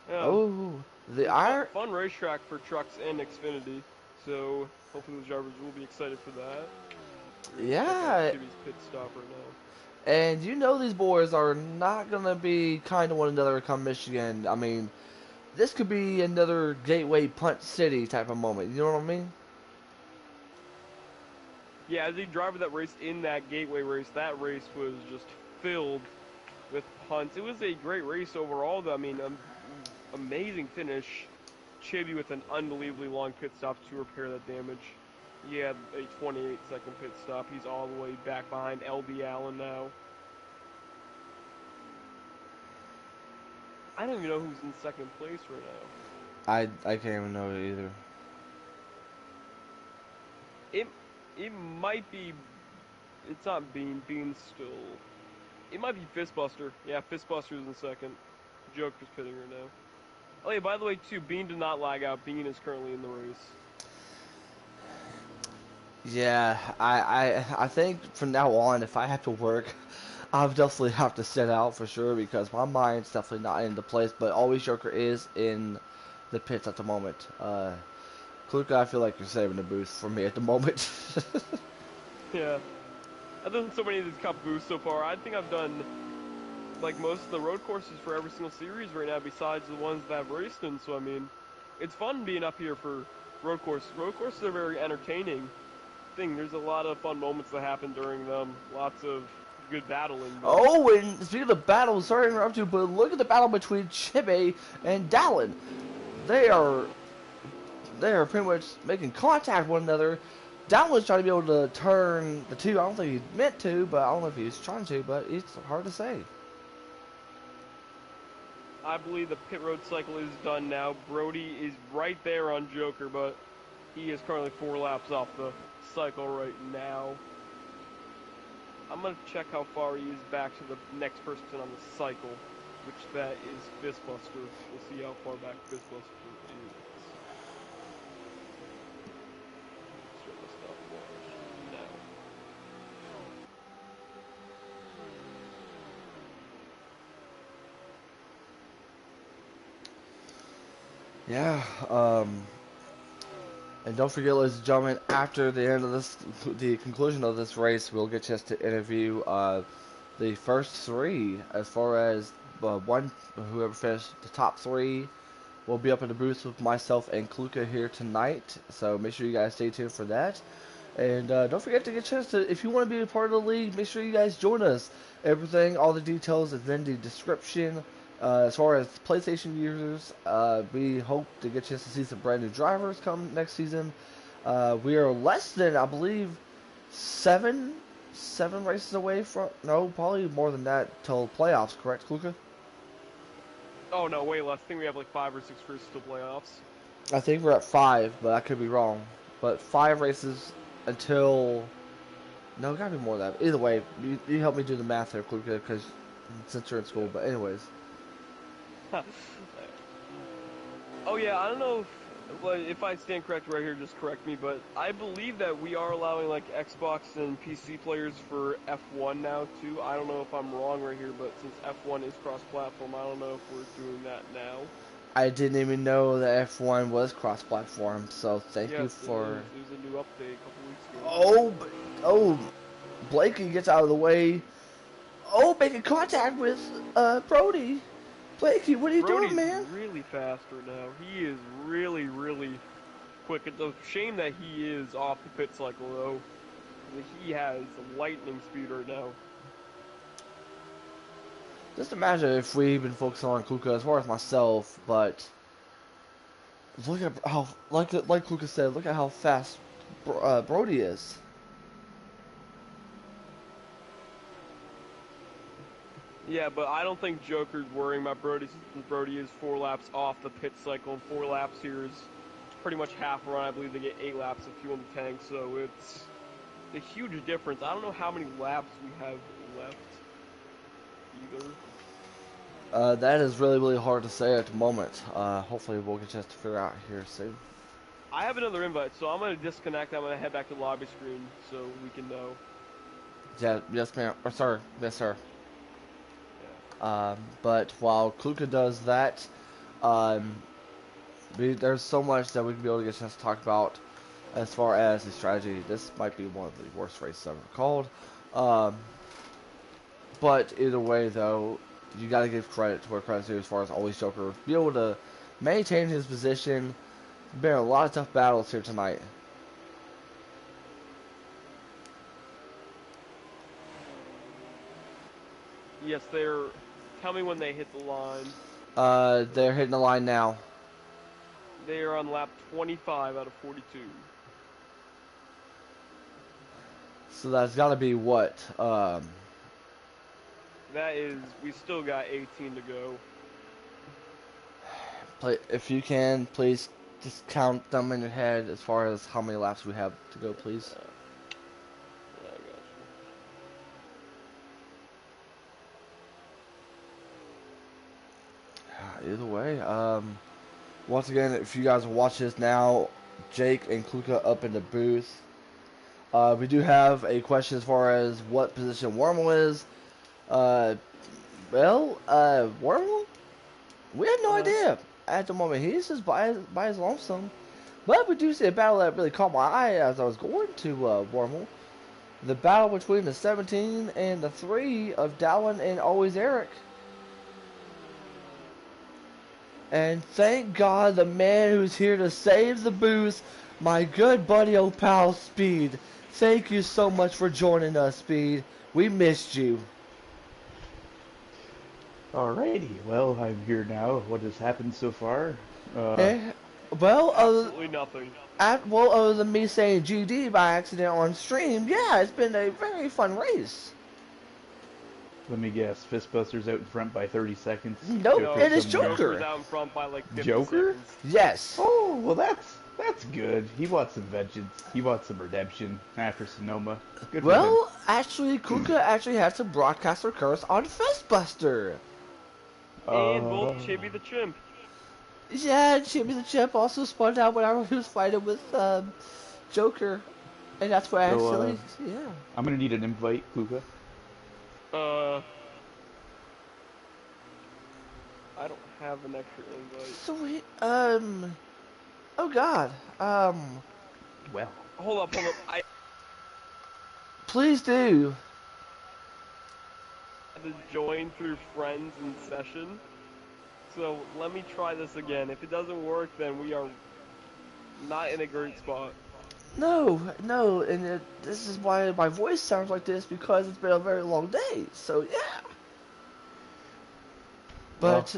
Yeah. Oh, the It's a Iron. fun racetrack for trucks and Xfinity. So hopefully the drivers will be excited for that. We're gonna check out Yeah, Chibi's pit stop right now. and you know these boys are not going to be kind to one another come Michigan. I mean, this could be another gateway punch city type of moment. You know what I mean? Yeah, as a driver that raced in that gateway race, that race was just filled with punts. It was a great race overall, though. I mean, amazing finish. Chibi with an unbelievably long pit stop to repair that damage. He had a 28-second pit stop. He's all the way back behind LB Allen now. I don't even know who's in second place right now. I can't even know it either. It might be. It's not Bean. Bean's still. It might be Fistbuster. Yeah, Fistbuster's in second. Joker's pitting right now. Oh yeah, by the way, too, Bean did not lag out. Bean is currently in the race. Yeah, I think from now on, if I have to work, I'll definitely have to sit out for sure because my mind's definitely not in the place. But AlwaysJokerr is in the pits at the moment. Kluka, I feel like you're saving the booth for me at the moment. Yeah. I've done so many of these cup boosts so far. I think I've done like most of the road courses for every single series right now besides the ones that I've raced in. So I mean, it's fun being up here for road courses. Road courses are very entertaining thing. There's a lot of fun moments that happen during them. Lots of good battling. Oh, and speaking of battle, sorry to interrupt you, but look at the battle between Chibe and Dallin. They are pretty much making contact with one another. Dallin's trying to be able to turn the two. I don't think he meant to, but I don't know if he's trying to, but it's hard to say. I believe the pit road cycle is done now. Brody is right there on Joker, but he is currently 4 laps off the cycle right now. I'm going to check how far he is back to the next person on the cycle, which that is Fistbuster. We'll see how far back Fistbuster is. Start my stopwatch now. Yeah, and don't forget, ladies and gentlemen, after the end of the conclusion of this race, we'll get a chance to interview the first 3. As far as whoever finished the top 3 will be up in the booth with myself and Kluka here tonight. So make sure you guys stay tuned for that. And don't forget to get a chance to, if you want to be a part of the league, make sure you guys join us. Everything, all the details is in the description. As far as PlayStation users, we hope to get a chance to see some brand new drivers come next season. We are less than, I believe, seven races away from, no, probably more than that till playoffs, correct, Kluka? Oh no, way less. I think we have like 5 or 6 races to playoffs. I think we're at 5, but I could be wrong. But 5 races until, no, it gotta be more than that. Either way, you help me do the math there, Kluka, because since you're in school, but anyways. Oh yeah, I don't know if I stand correct right here, just correct me, but I believe that we are allowing like Xbox and PC players for F1 now too. I don't know if I'm wrong right here, but since F1 is cross-platform, I don't know if we're doing that now. I didn't even know that F1 was cross-platform, so thank you for... It was a new update a couple weeks ago. Oh, Blakey gets out of the way. Oh, making contact with Brody. Blakey, what are you Brody's doing, man? Really fast right now. He is really, really quick. It's a shame that he is off the pit cycle, though. He has lightning speed right now. Just imagine if we've been focusing on Kluka as far as myself, but look at how, like Kluka said, look at how fast Brody is. Yeah, but I don't think Joker's worrying about Brody since Brody is 4 laps off the pit cycle, and 4 laps here is pretty much half a run. I believe they get 8 laps of fuel in the tank, so it's a huge difference. I don't know how many laps we have left either. That is really, really hard to say at the moment. Hopefully we'll get a chance to figure out here soon. I have another invite, so I'm gonna disconnect. I'm gonna head back to the lobby screen so we can know. Yeah, yes, ma'am. Or, sir. Yes, sir. Yeah. But while Kluka does that, um, there's so much that we can be able to get a chance to talk about as far as the strategy. This might be one of the worst races I've ever called. But either way, though, you got to give credit to where credit's due as far as AlwaysJokerr be able to maintain his position. Been a lot of tough battles here tonight. Yes, they're. Tell me when they hit the line. They're hitting the line now. They are on lap 25 out of 42. So that's got to be what? That is, we still got 18 to go. If you can, please just count them in your head as far as how many laps we have to go, please. Yeah, I got you. Either way, once again, if you guys watch this now, Jake and Kluka up in the booth. We do have a question as far as what position Wormel is. Wormel? We have no idea at the moment. He's just by his lonesome. But we do see a battle that really caught my eye as I was going to Wormel. The battle between the 17 and the 3 of Dallin and Always Eric. And thank God the man who's here to save the booth, my good buddy old pal Speed. Thank you so much for joining us, Speed. We missed you. Alrighty, well, I'm here now. What has happened so far? Absolutely nothing. Other than me saying GD by accident on stream, yeah, it's been a very fun race. Let me guess, Fistbuster's out in front by 30 seconds. Nope, it is somewhere. Joker. Joker's out in front by like 50 Joker? seconds. Yes. Oh, well that's good. He wants some vengeance. He wants some redemption after Sonoma. Good for him. Well, actually, Kuka actually had some broadcaster curse on Fistbuster. And both Chibi the Chimp. Yeah, Jimmy the Chimp also spun out when I was fighting with Joker. And that's why actually, yeah. I'm gonna need an invite, Kluka. I don't have an extra invite. Sweet, oh God, Well. Hold up. please do. I had to join through friends in session. So let me try this again. If it doesn't work, then we are not in a great spot. No, and this is why my voice sounds like this, because it's been a very long day, so yeah. But,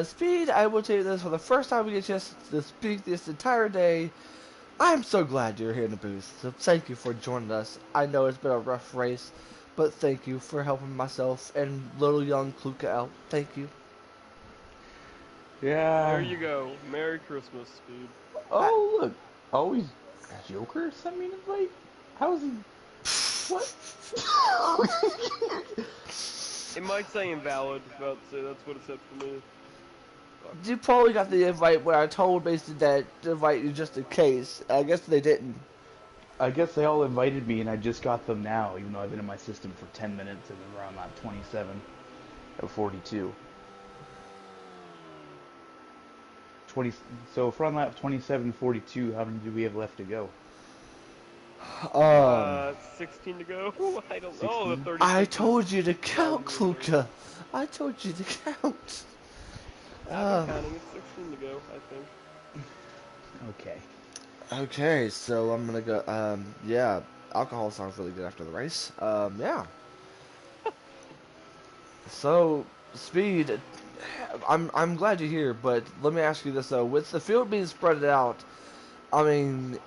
Speed, I will tell you this, for the first time we get a chance to speak this entire day, I'm so glad you're here in the booth, so thank you for joining us. I know it's been a rough race, but thank you for helping myself and little young Kluka out. Thank you. Yeah. There you go. Merry Christmas, Speed. Oh, look. Always Joker sent me an invite? How is he... What? It might say invalid, but that's what it said for me. You probably got the invite when I told basically that to invite you just in case. I guess they didn't. I guess they all invited me and I just got them now, even though I've been in my system for 10 minutes and we're on lap 27 of 42. So if we're on lap 27:42, how many do we have left to go? 16 to go? I don't 16? know. The 30. I told you to count, Kluka. I told you to count. I'm counting. It's 16 to go, I think. Okay. Okay, so I'm gonna go. Yeah, alcohol sounds really good after the race. Yeah. So, Speed, I'm glad you're here, but let me ask you this though: with the field being spread out, I mean,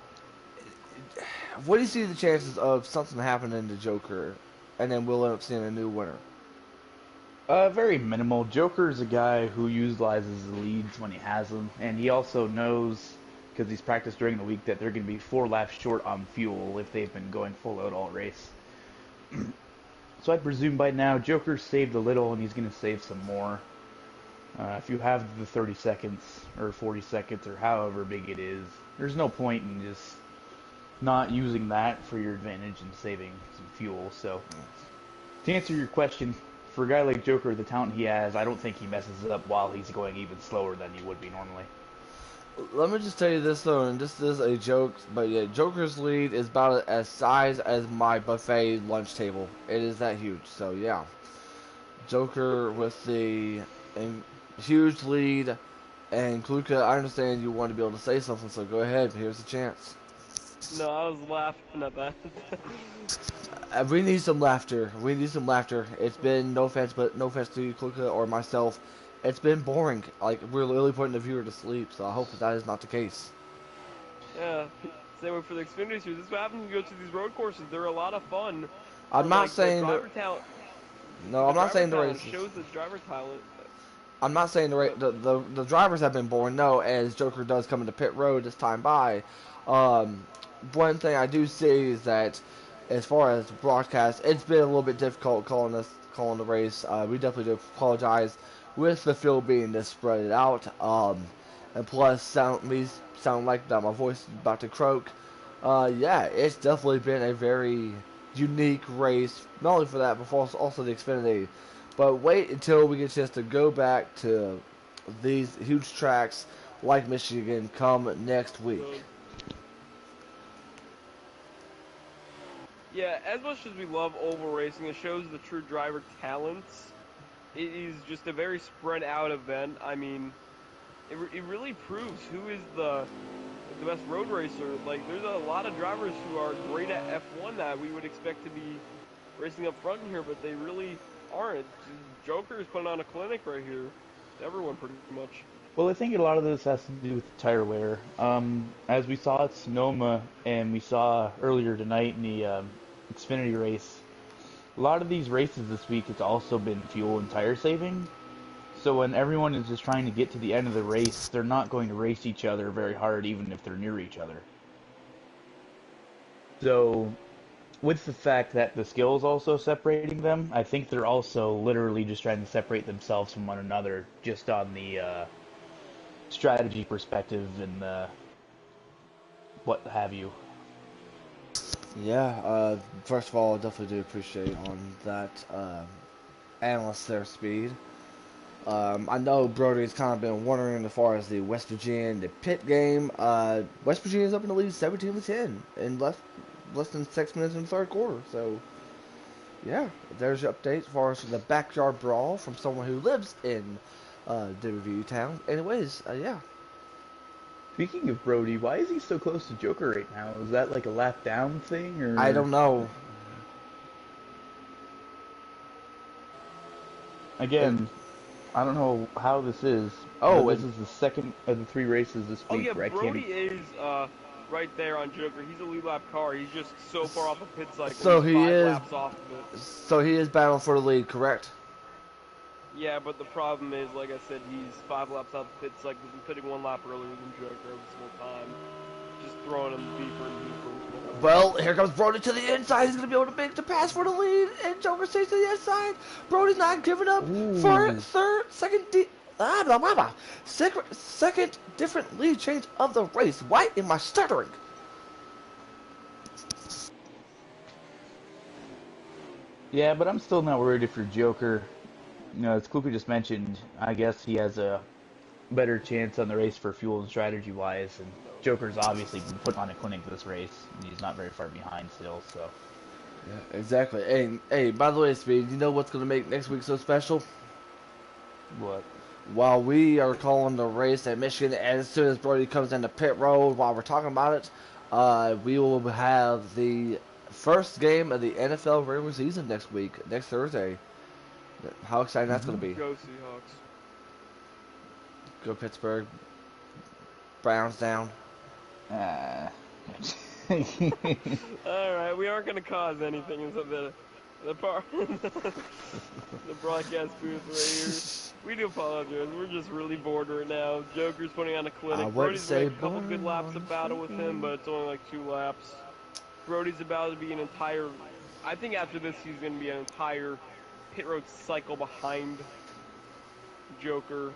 what do you see the chances of something happening to Joker, and then we'll end up seeing a new winner? Very minimal. Joker's a guy who utilizes the leads when he has them, and he also knows, because he's practiced during the week, that they're going to be 4 laps short on fuel if they've been going full out all race. So I presume by now Joker's saved a little, and he's going to save some more. If you have the 30 seconds or 40 seconds or however big it is, there's no point in just not using that for your advantage and saving some fuel. So, to answer your question, for a guy like Joker, the talent he has, I don't think he messes it up while he's going even slower than he would be normally. Let me just tell you this though, and this is a joke, but yeah, Joker's lead is about as size as my buffet lunch table. It is that huge. So yeah, Joker with the huge lead, and Kluka, I understand you want to be able to say something, so go ahead. Here's the chance. No, I was laughing at that. We need some laughter. We need some laughter. It's been no offense, but no offense to you, Kluka, or myself. It's been boring. Like we're literally putting the viewer to sleep. So I hope that is not the case. Yeah, same way for the Xfinity Series. This is what happens when you go to these road courses. They're a lot of fun. I'm not Like, saying the that. driver talent. No, The I'm not driver saying the talent races. shows the driver talent. I'm not saying the drivers have been boring. No, as Joker does come into pit road as time by. One thing I do see is that as far as broadcast, it's been a little bit difficult calling the race. We definitely do apologize with the field being this spread out. And plus sound like that my voice is about to croak. Yeah, it's definitely been a very unique race, not only for that, but also the Xfinity. But wait until we get a chance to go back to these huge tracks like Michigan come next week. Yeah, as much as we love oval racing, it shows the true driver talents. It is just a very spread out event. I mean, it really proves who is the best road racer. Like, there's a lot of drivers who are great at F1 that we would expect to be racing up front here, but they really aren't. Joker is putting on a clinic right here. Everyone, pretty much. Well, I think a lot of this has to do with tire wear. As we saw at Sonoma and we saw earlier tonight in the Xfinity race, a lot of these races this week, it's also been fuel and tire saving. So when everyone is just trying to get to the end of the race, they're not going to race each other very hard, even if they're near each other. So with the fact that the skill is also separating them, I think they're also literally just trying to separate themselves from one another, just on the strategy perspective and what have you. Yeah, first of all, I definitely do appreciate on that analyst their speed. I know Brody's kind of been wondering as far as the West Virginia and the pit game. West Virginia's up in the lead 17-10 in less than 6 minutes in the third quarter. So, yeah, there's your update as far as the backyard brawl from someone who lives in WVU town. Anyways, yeah. Speaking of Brody, why is he so close to Joker right now? Is that like a lap down thing, or I don't know. again? I don't know how this is. Oh, this is the second of the 3 races this Oh week yeah, where I Brody can't. is right there on Joker. He's a lead lap car. He's just so far off the pit cycle. So He's he 5 is. laps off of it. So he is battling for the lead, correct? Yeah, but the problem is, like I said, he's 5 laps off the pit cycle. He's been pitting 1 lap earlier than Joker every single time. Just throwing him deeper and deeper into the hole. Well, here comes Brody to the inside. He's going to be able to make the pass for the lead. And Joker stays to the inside. Brody's not giving up for second different lead change of the race. Why am I stuttering? Yeah, but I'm still not worried if you're Joker. You know, as Kluka just mentioned, I guess he has a better chance on the race for fuel and strategy wise, and Joker's obviously been put on a clinic this race, and he's not very far behind still, so. Yeah, exactly. Hey, by the way, Speed, you know what's going to make next week so special? What? While we are calling the race at Michigan, and as soon as Brody comes into pit road, while we're talking about it, we will have the first game of the NFL regular season next week, next Thursday. How exciting that's going to be. Go Seahawks. Go Pittsburgh. Browns down. Uh, Alright, we aren't going to cause anything in the the broadcast booth right here. We do apologize. We're just really bored right now. Joker's putting on a clinic. Brody's got a couple good laps of battle with him, but it's only like 2 laps. Brody's about to be an entire... I think after this he's going to be an entire pit road cycle behind. Joker.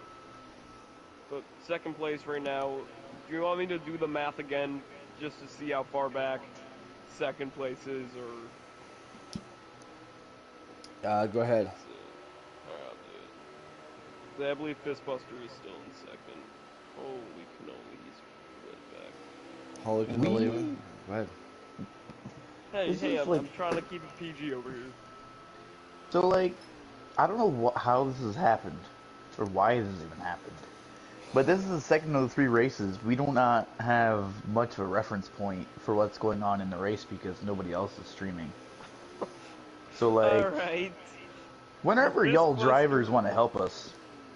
But second place right now. Do you want me to do the math again just to see how far back second place is, or? Go ahead. Alright, I'll do it. So I believe Fistbuster is still in second. Holy cannoli, he's way back. Holy cannoli. Go ahead. Hey, I'm trying to keep it PG over here. So, like, I don't know how this has happened, or why this has even happened. But this is the second of the 3 races. We do not have much of a reference point for what's going on in the race because nobody else is streaming. So, like, alright. whenever y'all drivers want to help us.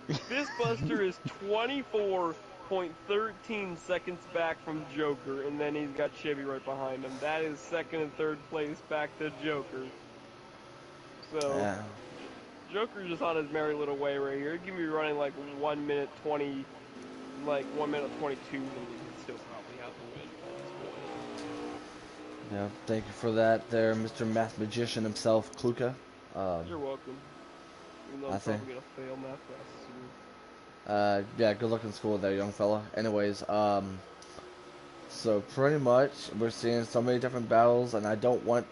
Fistbuster is 24.13 seconds back from Joker, and then he's got Chevy right behind him. That is second and third place back to Joker. So, Yeah. Joker's just on his merry little way right here. He'd give me running like 1 minute 20, like 1 minute 22, and he could still probably have the win at this point. Yeah, thank you for that there, Mr. Math Magician himself, Kluka. You're welcome. Even though I'm probably gonna fail math classes soon. Yeah, good luck in school there, young fella. Anyways, so pretty much we're seeing so many different battles, and I don't want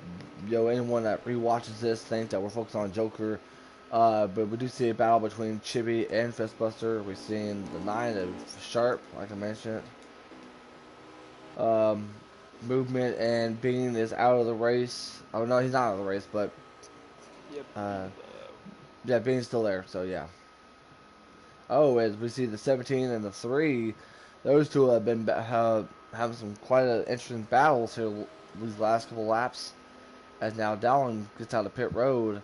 anyone that rewatches this think that we're focused on Joker. But we do see a battle between Chibi and Fistbuster. We're seeing the 9 of Sharp, like I mentioned. Movement and Bean is out of the race. Oh no, he's not out of the race, but Yep. yeah, Bean's still there. So yeah. Oh, as we see the 17 and the 3, those two have been having some quite interesting battles here these last couple laps. As now Dallin gets out of pit road.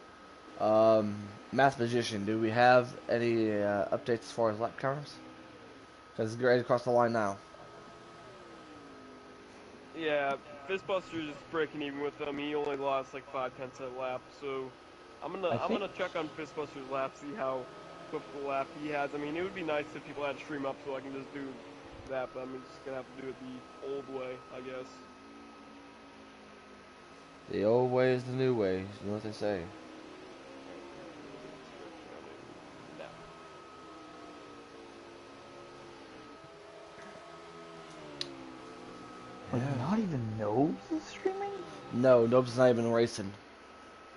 Math Magician, do we have any updates as far as lap counters? Because it's ready to cross the line now. Yeah, Fistbuster's just breaking even with him. He only lost like 5/10 of a lap, so I'm gonna check on Fistbuster's lap, see how quick the lap he has. I mean, it would be nice if people had to stream up so I can just do that, but I'm just gonna have to do it the old way, I guess. The old way is the new way. You know what they say. Like, not even Nobes is streaming? No, Nope's not even racing.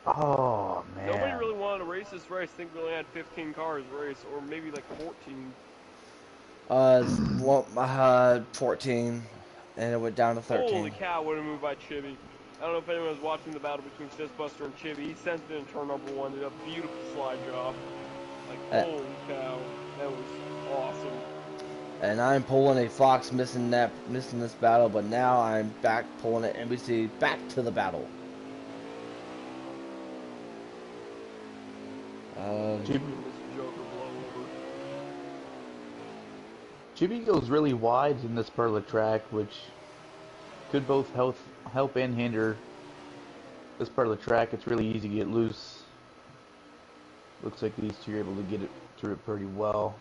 Oh, man. Nobody really wanted to race this race. I think we only had 15 cars race, or maybe like 14. 14, and it went down to 13. Holy cow, what a move by Chibi. I don't know if anyone was watching the battle between Fistbuster and Chibi. He sent it in turn number 1, did a beautiful slide job. Like, holy cow, that was awesome. And I'm pulling a Fox missing this battle, but now I'm back pulling an NBC back to the battle. Chibi goes really wide in this part of the track, which could both help and hinder this part of the track. It's really easy to get loose. Looks like these two are able to get it through it pretty well.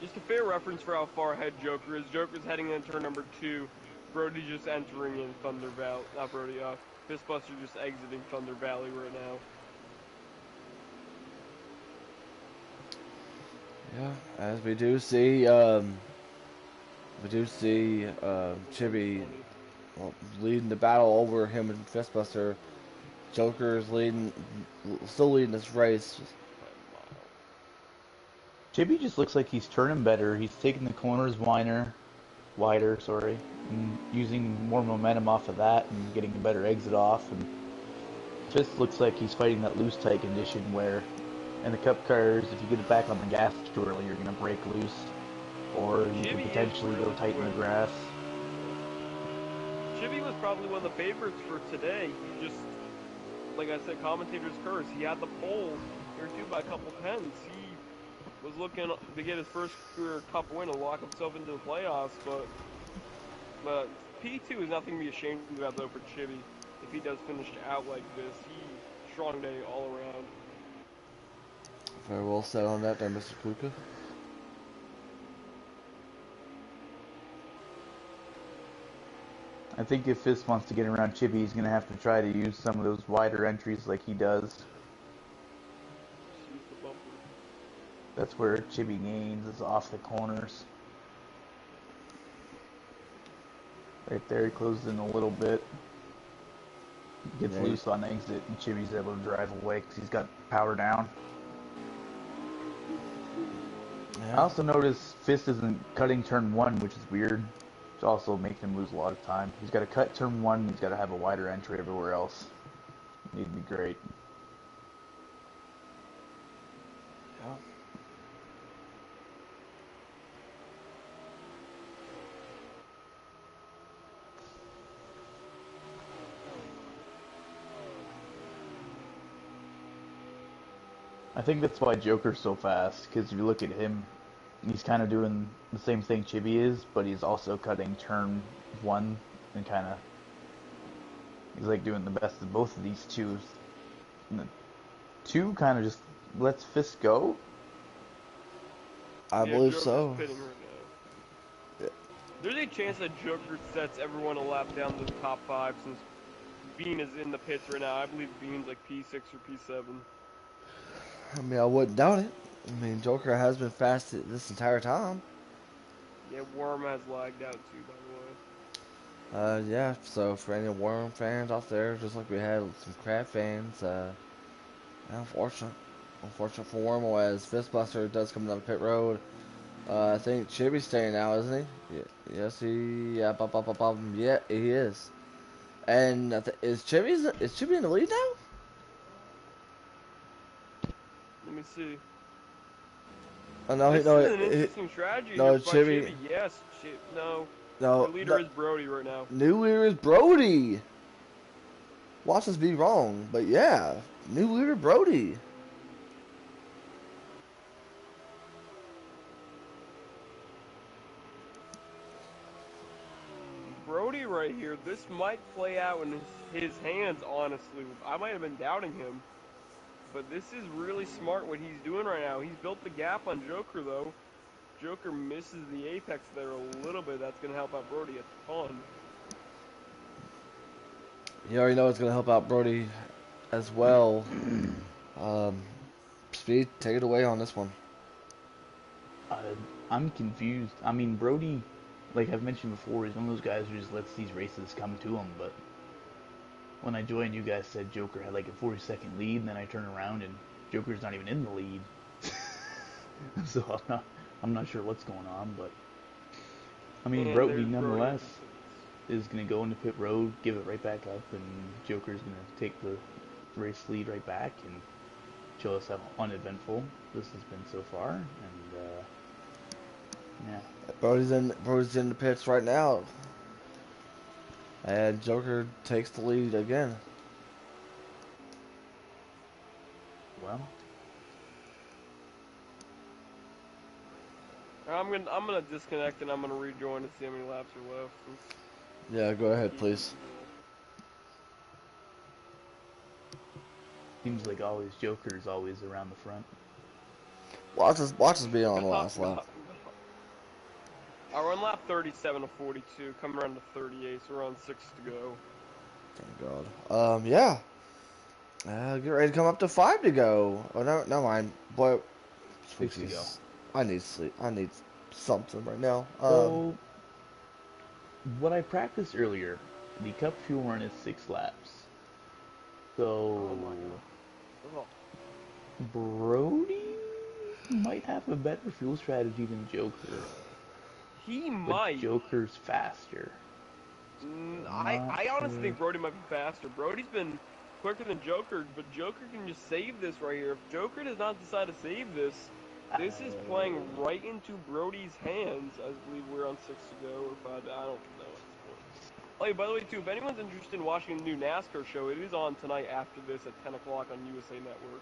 Just a fair reference for how far ahead Joker is. Joker's heading in turn number 2. Brody just entering in Thunder Valley. Not Brody, Fistbuster just exiting Thunder Valley right now. Yeah, as we do see Chibi leading the battle over him and Fistbuster. Joker's still leading this race. Chibi just looks like he's turning better. He's taking the corners wider, and using more momentum off of that and getting a better exit off. And Fist looks like he's fighting that loose tight condition where in the cup cars, if you get it back on the gas too early, you're going to break loose, or you could potentially go tight in the grass. Chibi was probably one of the favorites for today. He just, like I said, commentator's curse. He had the pole here too by a couple tenths. He was looking to get his first career cup win and lock himself into the playoffs, but P2 is nothing to be ashamed about though for Chibi. If he does finish out like this, strong day all around. Very well said on that there, Mr. Kluka. I think if Fist wants to get around Chibi, he's going to have to try to use some of those wider entries like he does. That's where Chibi gains, is off the corners. Right there, he closes in a little bit. Gets Yeah, loose on exit, and Chibi's able to drive away because he's got power down. I yeah. also noticed Fist isn't cutting turn 1, which is weird. Which also makes him lose a lot of time. He's got to cut turn 1, he's got to have a wider entry everywhere else. He'd be great. Yeah. I think that's why Joker's so fast, because if you look at him, he's kind of doing the same thing Chibi is, but he's also cutting turn 1 and kind of, he's like doing the best of both of these two. And the 2 kind of just lets Fist go. I Yeah, believe Joker's so. pitting right now. There's a chance that Joker sets everyone a lap down to the top 5 since Bean is in the pits right now. I believe Bean's like P6 or P7. I mean, I wouldn't doubt it. I mean, Joker has been fast this entire time. Yeah, Worm has lagged out too, by the way. Yeah, so for any Worm fans out there, just like we had some Crab fans, unfortunate. Unfortunate for Wormel as Fistbuster does come down the pit road. I think Chibi's staying now, isn't he? Yeah, yes, yeah, he is. And is Chibi in the lead now? Let me see. Oh no, This is an interesting strategy here no, by Chibi. Chibi. Yes, no. No, Your leader is Brody right now. new leader is Brody. Watch us be wrong, but yeah, new leader Brody. Brody right here, this might play out in his hands, honestly. I might have been doubting him. But this is really smart what he's doing right now. He's built the gap on Joker, though. Joker misses the apex there a little bit. That's going to help out Brody a ton. You already know it's gonna help out Brody as well. Speed, take it away on this one. I'm confused. I mean, Brody, like I've mentioned before, is one of those guys who just lets these races come to him, but when I joined, you guys said Joker had like a 40-second lead, and then I turn around and Joker's not even in the lead. So I'm not sure what's going on, but I mean, And Brody there's nonetheless Brody. is gonna go into pit road, give it right back up, and Joker's gonna take the race lead right back and show us how uneventful this has been so far. And yeah, Brody's in the pits right now, and Joker takes the lead again. well, I'm gonna disconnect and I'm gonna rejoin to see how many laps are left. Yeah, go ahead, please. seems like always Joker's always around the front. Watch us be on the last lap. We're on lap 37 of 42, coming around to 38, so we're on 6 to go. Thank God. Yeah. Get ready to come up to 5 to go. Oh no, never mind. Boy, 6 to go. I need sleep. I need something right now. So, what I practiced earlier, the cup fuel run is 6 laps. So, Brody might have a better fuel strategy than Joker. He But might. Joker's faster. I honestly think Brody might be faster. Brody's been quicker than Joker, but Joker can just save this right here. If Joker does not decide to save this, this is playing right into Brody's hands. I believe we're on 6 to go, or 5. I don't know at this point. Oh, yeah, by the way, too, if anyone's interested in watching the new NASCAR show, it is on tonight after this at 10 o'clock on USA Network.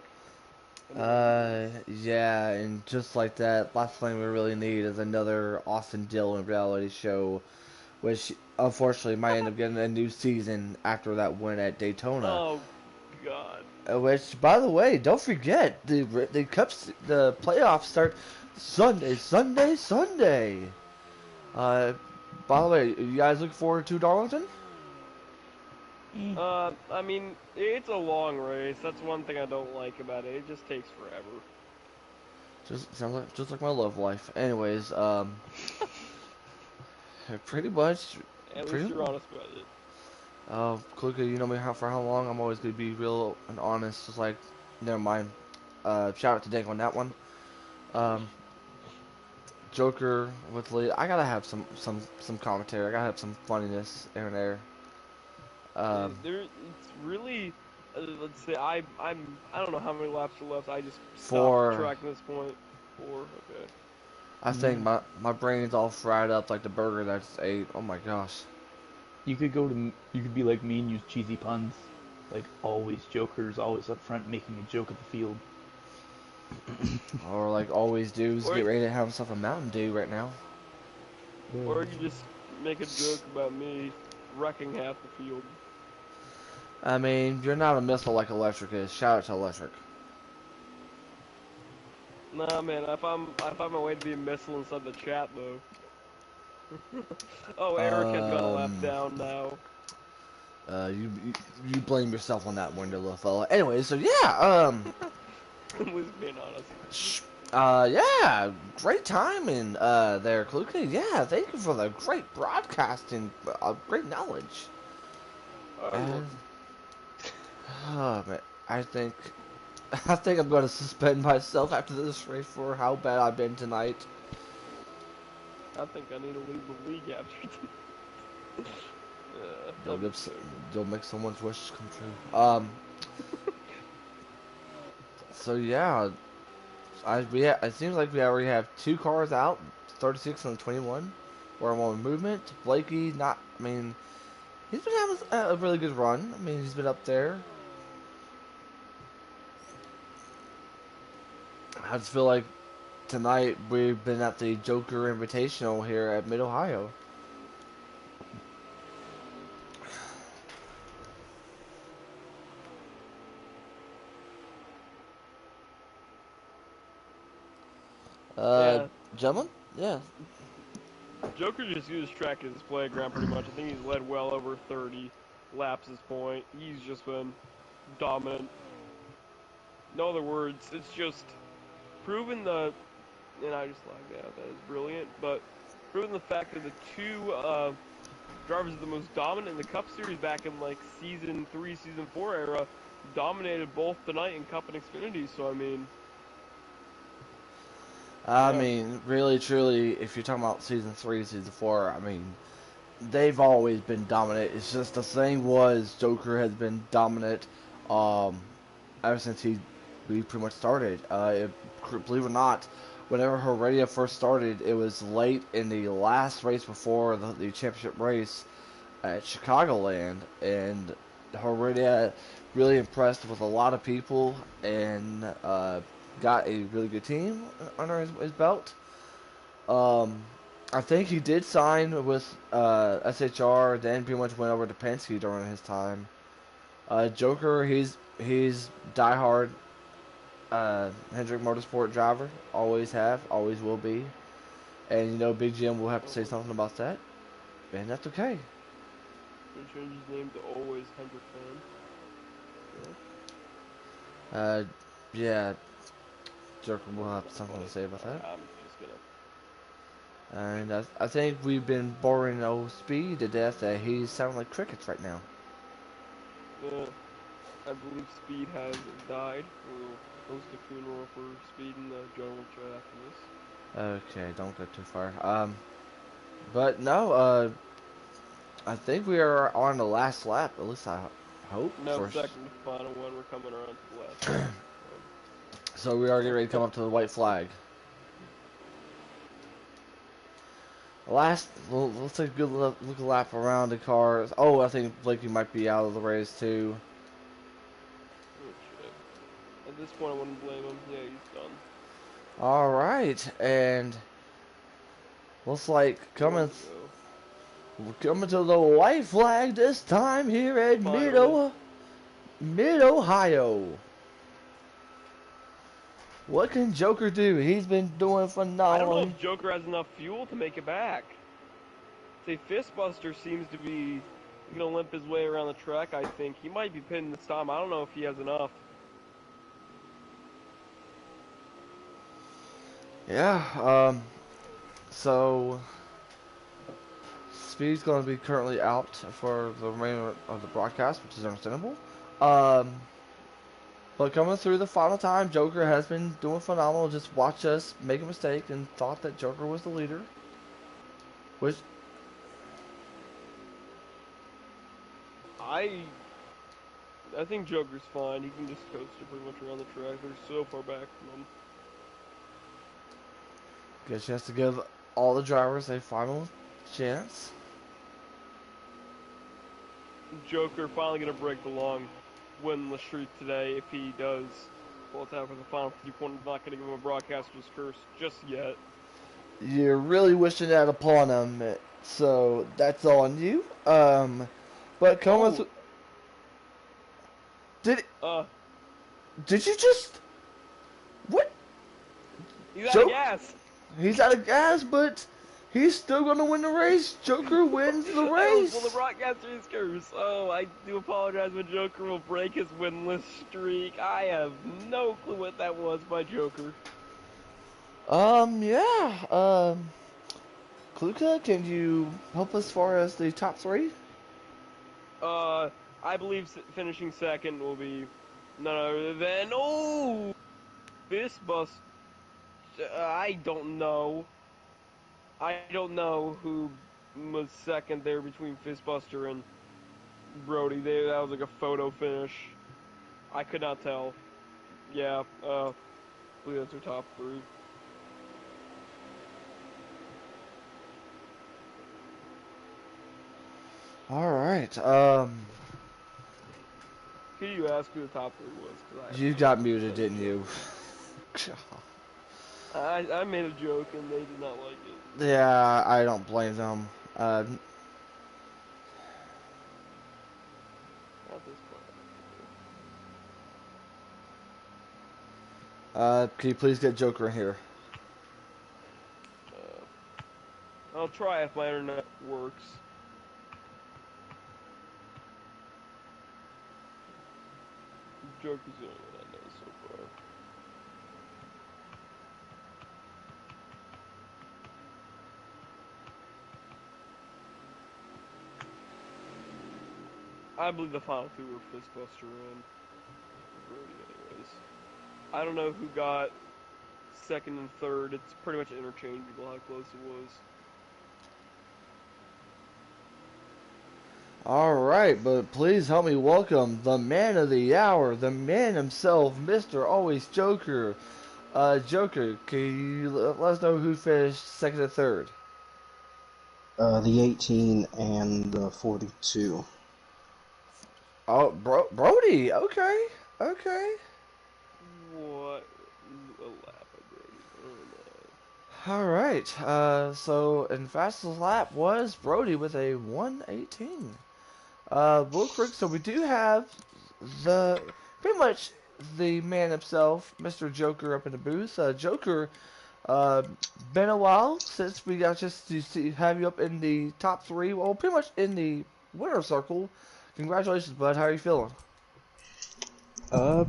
Yeah, and just like that, last thing we really need is another Austin Dillon reality show, which unfortunately might end up getting a new season after that win at Daytona. Oh, God. Which, by the way, don't forget the playoffs start Sunday. By the way, you guys look forward to Darlington? I mean, it's a long race. That's one thing I don't like about it. It just takes forever. Just sounds like just like my love life. Anyways, pretty much, At least pretty. you're honest about it. Kluka, you know me for how long? I'm always gonna be real and honest. Just like, never mind. Shout out to Dank on that one. Um, Joker with Lee. I gotta have some commentary. I gotta have some funniness here and there. Um, It's really, let's say I don't know how many laps are left. I just stopped 4. tracking this point. 4, okay. I think my brain's all fried up like the burger that I just ate. Oh my gosh. You could be like me and use cheesy puns, like AlwaysJokerr's always up front making a joke of the field. Or like always do is Or- get ready to have himself a Mountain Dew right now. Or you just make a joke about me wrecking half the field. I mean, you're not a missile like Electric is. Shout out to Electric. Nah, man. I found my way to be a missile inside the chat though. Oh, Eric has got a lap down now. You blame yourself on that one, little fella. Anyway, so yeah, Was being honest. yeah, great timing, there, Kluka. Yeah, thank you for the great broadcasting, great knowledge. And, oh man, I think I'm going to suspend myself after this race for how bad I've been tonight. I think I need to leave the league after. You'll make someone's wishes come true. So yeah, it seems like we already have 2 cars out, 36 and 21. We're on movement. Blakey, I mean, he's been having a really good run. I mean, he's been up there. I just feel like tonight we've been at the Joker Invitational here at Mid-Ohio. Yeah. Gentlemen? Yeah. Joker just used track as his playground pretty much. I think he's led well over 30 laps at this point. He's just been dominant. In other words, it's just proven the, and I just like that is brilliant, but proven the fact that the 2 drivers are the most dominant in the Cup Series back in like Season 3, Season 4 era, dominated both tonight in Cup and Xfinity, so I mean... I mean, really, truly, if you're talking about Season 3, Season 4, I mean, they've always been dominant. It's just the thing was, Joker has been dominant ever since we pretty much started. Believe it or not, whenever Heredia first started, it was late in the last race before the championship race at Chicagoland, and Heredia really impressed with a lot of people, and got a really good team under his belt. I think he did sign with SHR, then pretty much went over to Penske during his time. Joker, he's diehard Hendrick Motorsport driver. Always have, always will be. And you know, Big Jim will have to say something about that, and that's okay. Change his name to Always Hendrick Fan. Yeah, Joker will have something to say about that. I'm just gonna. And I think we've been boring old Speed to death that he's sounding like crickets right now. Yeah, I believe Speed has died. We'll host a funeral for Speed in the general chat after this. Okay, don't go too far. But no, I think we are on the last lap. At least I hope. No, second to final one. We're coming around to the last. So we are getting ready to come up to the white flag. Let's take a good look lap around the cars. Oh, I think Blakey might be out of the race too. Oh, shit. At this point, I wouldn't blame him. Yeah, he's done. All right, and looks like coming to the white flag this time here at Mid-Ohio. What can Joker do? He's been doing phenomenal. I don't know if Joker has enough fuel to make it back. Say Fistbuster seems to be gonna limp his way around the track. I think he might be pitting this time. I don't know if he has enough. Yeah. So Speed's going to be currently out for the remainder of the broadcast, which is understandable. Um, but coming through the final time, Joker has been doing phenomenal. Just watch us make a mistake and thought that Joker was the leader, which I think Joker's fine. He can just coast it pretty much around the track. They're so far back from him. gets a chance to give all the drivers a final chance. Joker finally gonna break the long winless streak today if he does pull it out for the final 3 points. Not gonna give him a broadcaster's curse just yet. You're really wishing that upon him, so that's on you. But coming through, did did you just what? He's out of gas. He's out of gas, but he's still gonna win the race. Joker wins the race. Well, the broadcaster's curse. Oh, I do apologize, but Joker will break his winless streak. I have no clue what that was by Joker. Yeah. Kluka, can you help us as far as the top three? I believe finishing second will be none other than Fistbust. I don't know. I don't know who was second there between Fistbuster and Brody. That was like a photo finish. I could not tell. Yeah, I believe that's their top three. All right. Could you ask who the top three was? 'Cause You got muted, didn't you? I made a joke and they did not like it. Yeah, I don't blame them. Not this part. Can you please get Joker in here? I'll try if my internet works. Joker's the only one I know so far. I believe the final two were Fistbuster and Brody anyways. I don't know who got second and third. It's pretty much interchangeable how close it was. All right, but please help me welcome the man of the hour, the man himself, Mr. Always Joker. Joker, can you let us know who finished second and third? The 18 and the 42. Oh, Brody. Okay. What a lap by Brody. Oh All right. So in fastest lap was Brody with a 1:18. Real quick, so we do have pretty much the man himself, Mr. Joker, up in the booth. Joker, been a while since we got just to have you up in the top three. Well, pretty much in the winner circle. Congratulations, bud. How are you feeling?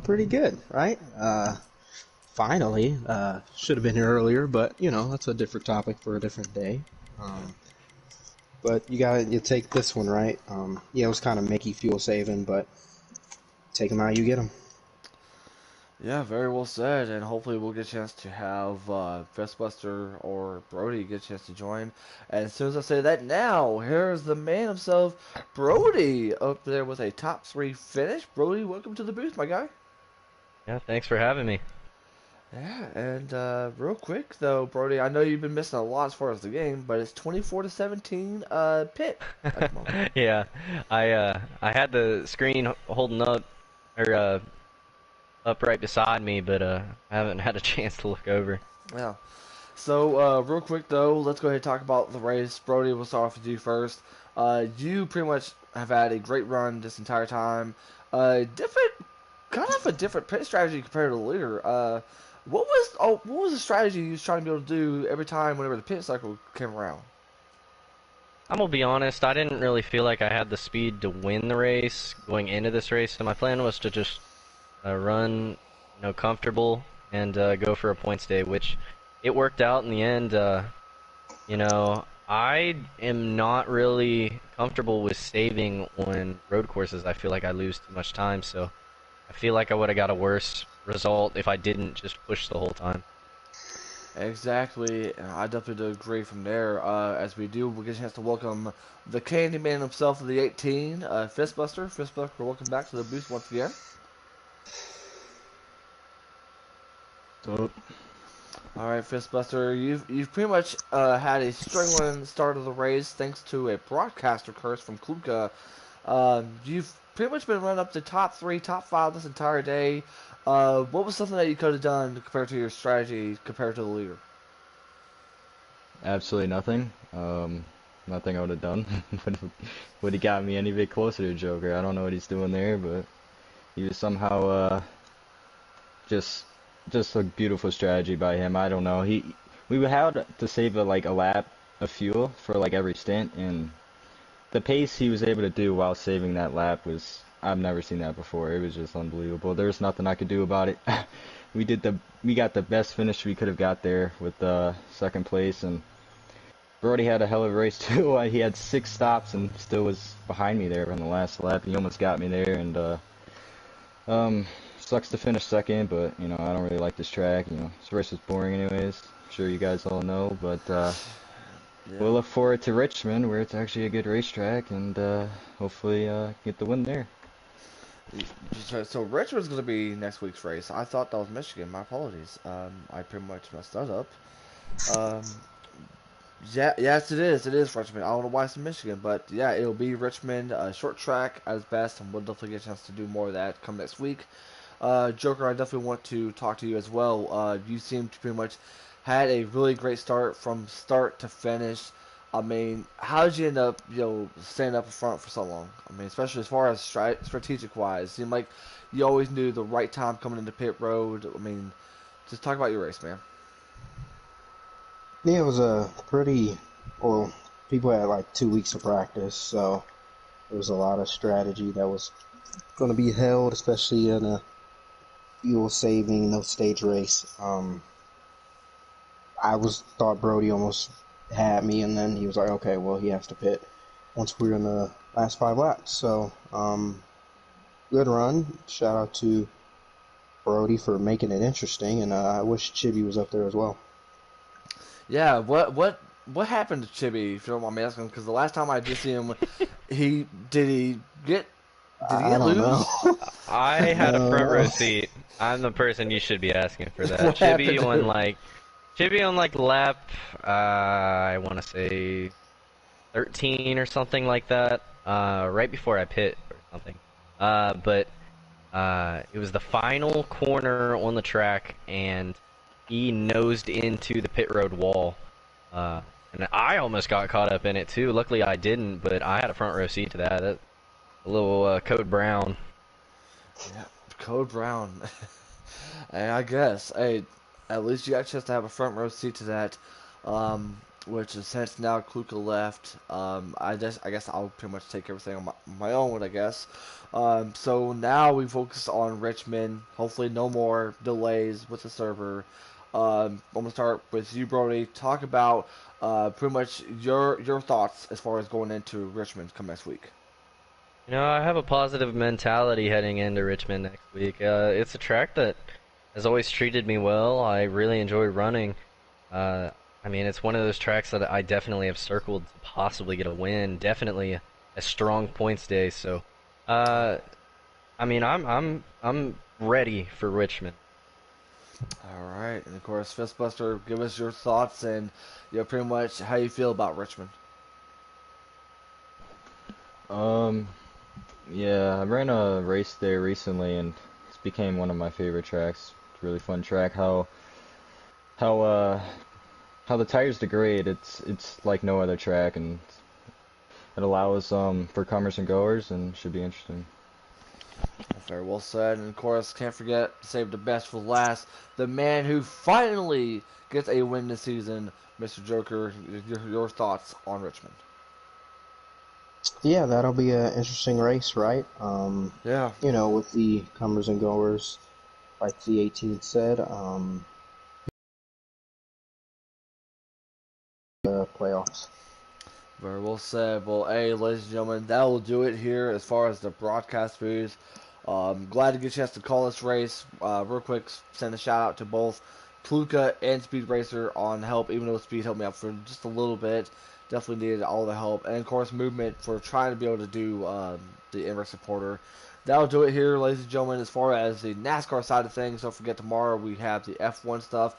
Pretty good, right? Finally, should have been here earlier, but you know, that's a different topic for a different day. But you take this one, right? Yeah, it was kind of Mickey fuel saving, but take them out, you get them. Yeah, very well said, and hopefully we'll get a chance to have Festbuster or Brody get a chance to join. And as soon as I say that now, here's the man himself, Brody, up there with a top three finish. Brody, welcome to the booth, my guy. Yeah, thanks for having me. Yeah, and real quick though, Brody, I know you've been missing a lot as far as the game, but it's 24-17 pit at the moment. Yeah, I had the screen holding up or up right beside me, but I haven't had a chance to look over. Yeah. So real quick though, let's go ahead and talk about the race. Brody, we'll start off with you first. You pretty much have had a great run this entire time. Kind of a different pit strategy compared to the leader. What was the strategy you was trying to be able to do every time whenever the pit cycle came around? I'm gonna be honest, I didn't really feel like I had the speed to win the race going into this race, so my plan was to just run, comfortable and go for a points day, which it worked out in the end. You know, I am not really comfortable with saving on road courses. I feel like I lose too much time, so I feel like I would have got a worse result if I didn't just push the whole time. Exactly, and I definitely do agree from there. As we do, we get a chance to welcome the Candyman himself of the 18, Fistbuster. Fistbuster, welcome back to the booth once again. So, All right, Fistbuster, you've pretty much had a struggling start of the race thanks to a broadcaster curse from Kluka. You've pretty much been running up to top 3, top 5 this entire day. What was something that you could have done compared to your strategy compared to the leader? absolutely nothing. Nothing I would have done would have got me any bit closer to Joker. I don't know what he's doing there, but he was somehow just a beautiful strategy by him. I don't know. We had to save like a lap of fuel for like every stint, and the pace he was able to do while saving that lap was, I've never seen that before. It was just unbelievable. There's nothing I could do about it. We got the best finish we could have got there with second place, and Brody had a hell of a race too. He had 6 stops and still was behind me there on the last lap. He almost got me there, and sucks to finish second, but you know, I don't really like this track. You know, this race was boring anyways. I'm sure you guys all know, but Yeah. we'll look forward to Richmond, where it's actually a good racetrack, and hopefully get the win there. So Richmond's going to be next week's race. I thought that was Michigan. My apologies. I pretty much messed that up. Um, yeah, yes, it is. It is Richmond. I don't know why it's in Michigan, but yeah, it'll be Richmond. Short track as best, and we'll definitely get a chance to do more of that come next week. Joker, I definitely want to talk to you as well. You seem to pretty much had a really great start from start to finish. I mean, how did you end up, staying up in front for so long? I mean, especially as far as strategic wise, seemed like you always knew the right time coming into pit road. I mean, just talk about your race, man. Yeah, it was a pretty, well, people had like 2 weeks of practice, so there was a lot of strategy that was going to be held, especially in a fuel saving, no stage race. Thought Brody almost had me, and then he was like, okay, well, he has to pit once we're in the last 5 laps. So, good run. Shout out to Brody for making it interesting, and I wish Chibi was up there as well. Yeah, what happened to Chibi? If you don't mind me asking, because the last time I did see him, did he get I don't lose? know. I had a front row seat. I'm the person you should be asking for that. What happened to him? Chibi on like lap, I want to say 13 or something like that. Right before I pit or something. But it was the final corner on the track, and he nosed into the pit road wall. And I almost got caught up in it too. Luckily I didn't, but I had a front row seat to that. A little Code Brown. Yeah, Code Brown. And I guess, hey, at least you got a chance to have a front row seat to that. Which is since now Kluka left. I guess I'll pretty much take everything on my own, I guess. So now we focus on Richmond. Hopefully, no more delays with the server. I'm gonna start with you, Brody. Talk about pretty much your thoughts as far as going into Richmond come next week. You know, I have a positive mentality heading into Richmond next week. It's a track that has always treated me well. I really enjoy running. I mean, it's one of those tracks that I definitely have circled to possibly get a win. Definitely a strong points day. So, I mean, I'm ready for Richmond. All right, and of course, Fistbuster, give us your thoughts and pretty much how you feel about Richmond. Yeah, I ran a race there recently, and it's became one of my favorite tracks. It's a really fun track. How uh how the tires degrade. It's like no other track, and it allows for comers and goers, and should be interesting. Very well said, and of course, can't forget to save the best for last. The man who finally gets a win this season, Mr. Joker. Your thoughts on Richmond? Yeah, that'll be an interesting race, right? Yeah. With the comers and goers, like the 18 said. playoffs. Very well said. Well, hey, ladies and gentlemen, that will do it here as far as the broadcast views. Glad to get a chance to call this race. Real quick, send a shout out to both Pluka and Speed Racer on help, even though Speed helped me out for just a little bit. Definitely needed all the help. And of course, Movement for trying to be able to do the Inverse Supporter. That'll do it here, ladies and gentlemen, as far as the NASCAR side of things. Don't forget, tomorrow we have the F1 stuff.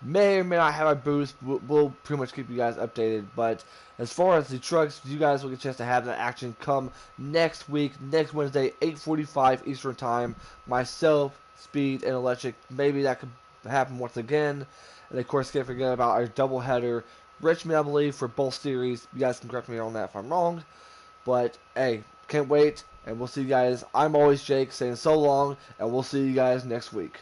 May or may not have a boost. We'll pretty much keep you guys updated. But as far as the trucks, you guys will get a chance to have that action come next week, next Wednesday, 8:45 Eastern Time. Myself, Speed, and Electric. Maybe that could happen once again. And of course, can't forget about our doubleheader. Richmond, I believe, for both series. You guys can correct me on that if I'm wrong. But, hey, can't wait. And we'll see you guys. I'm always Jake saying so long. And we'll see you guys next week.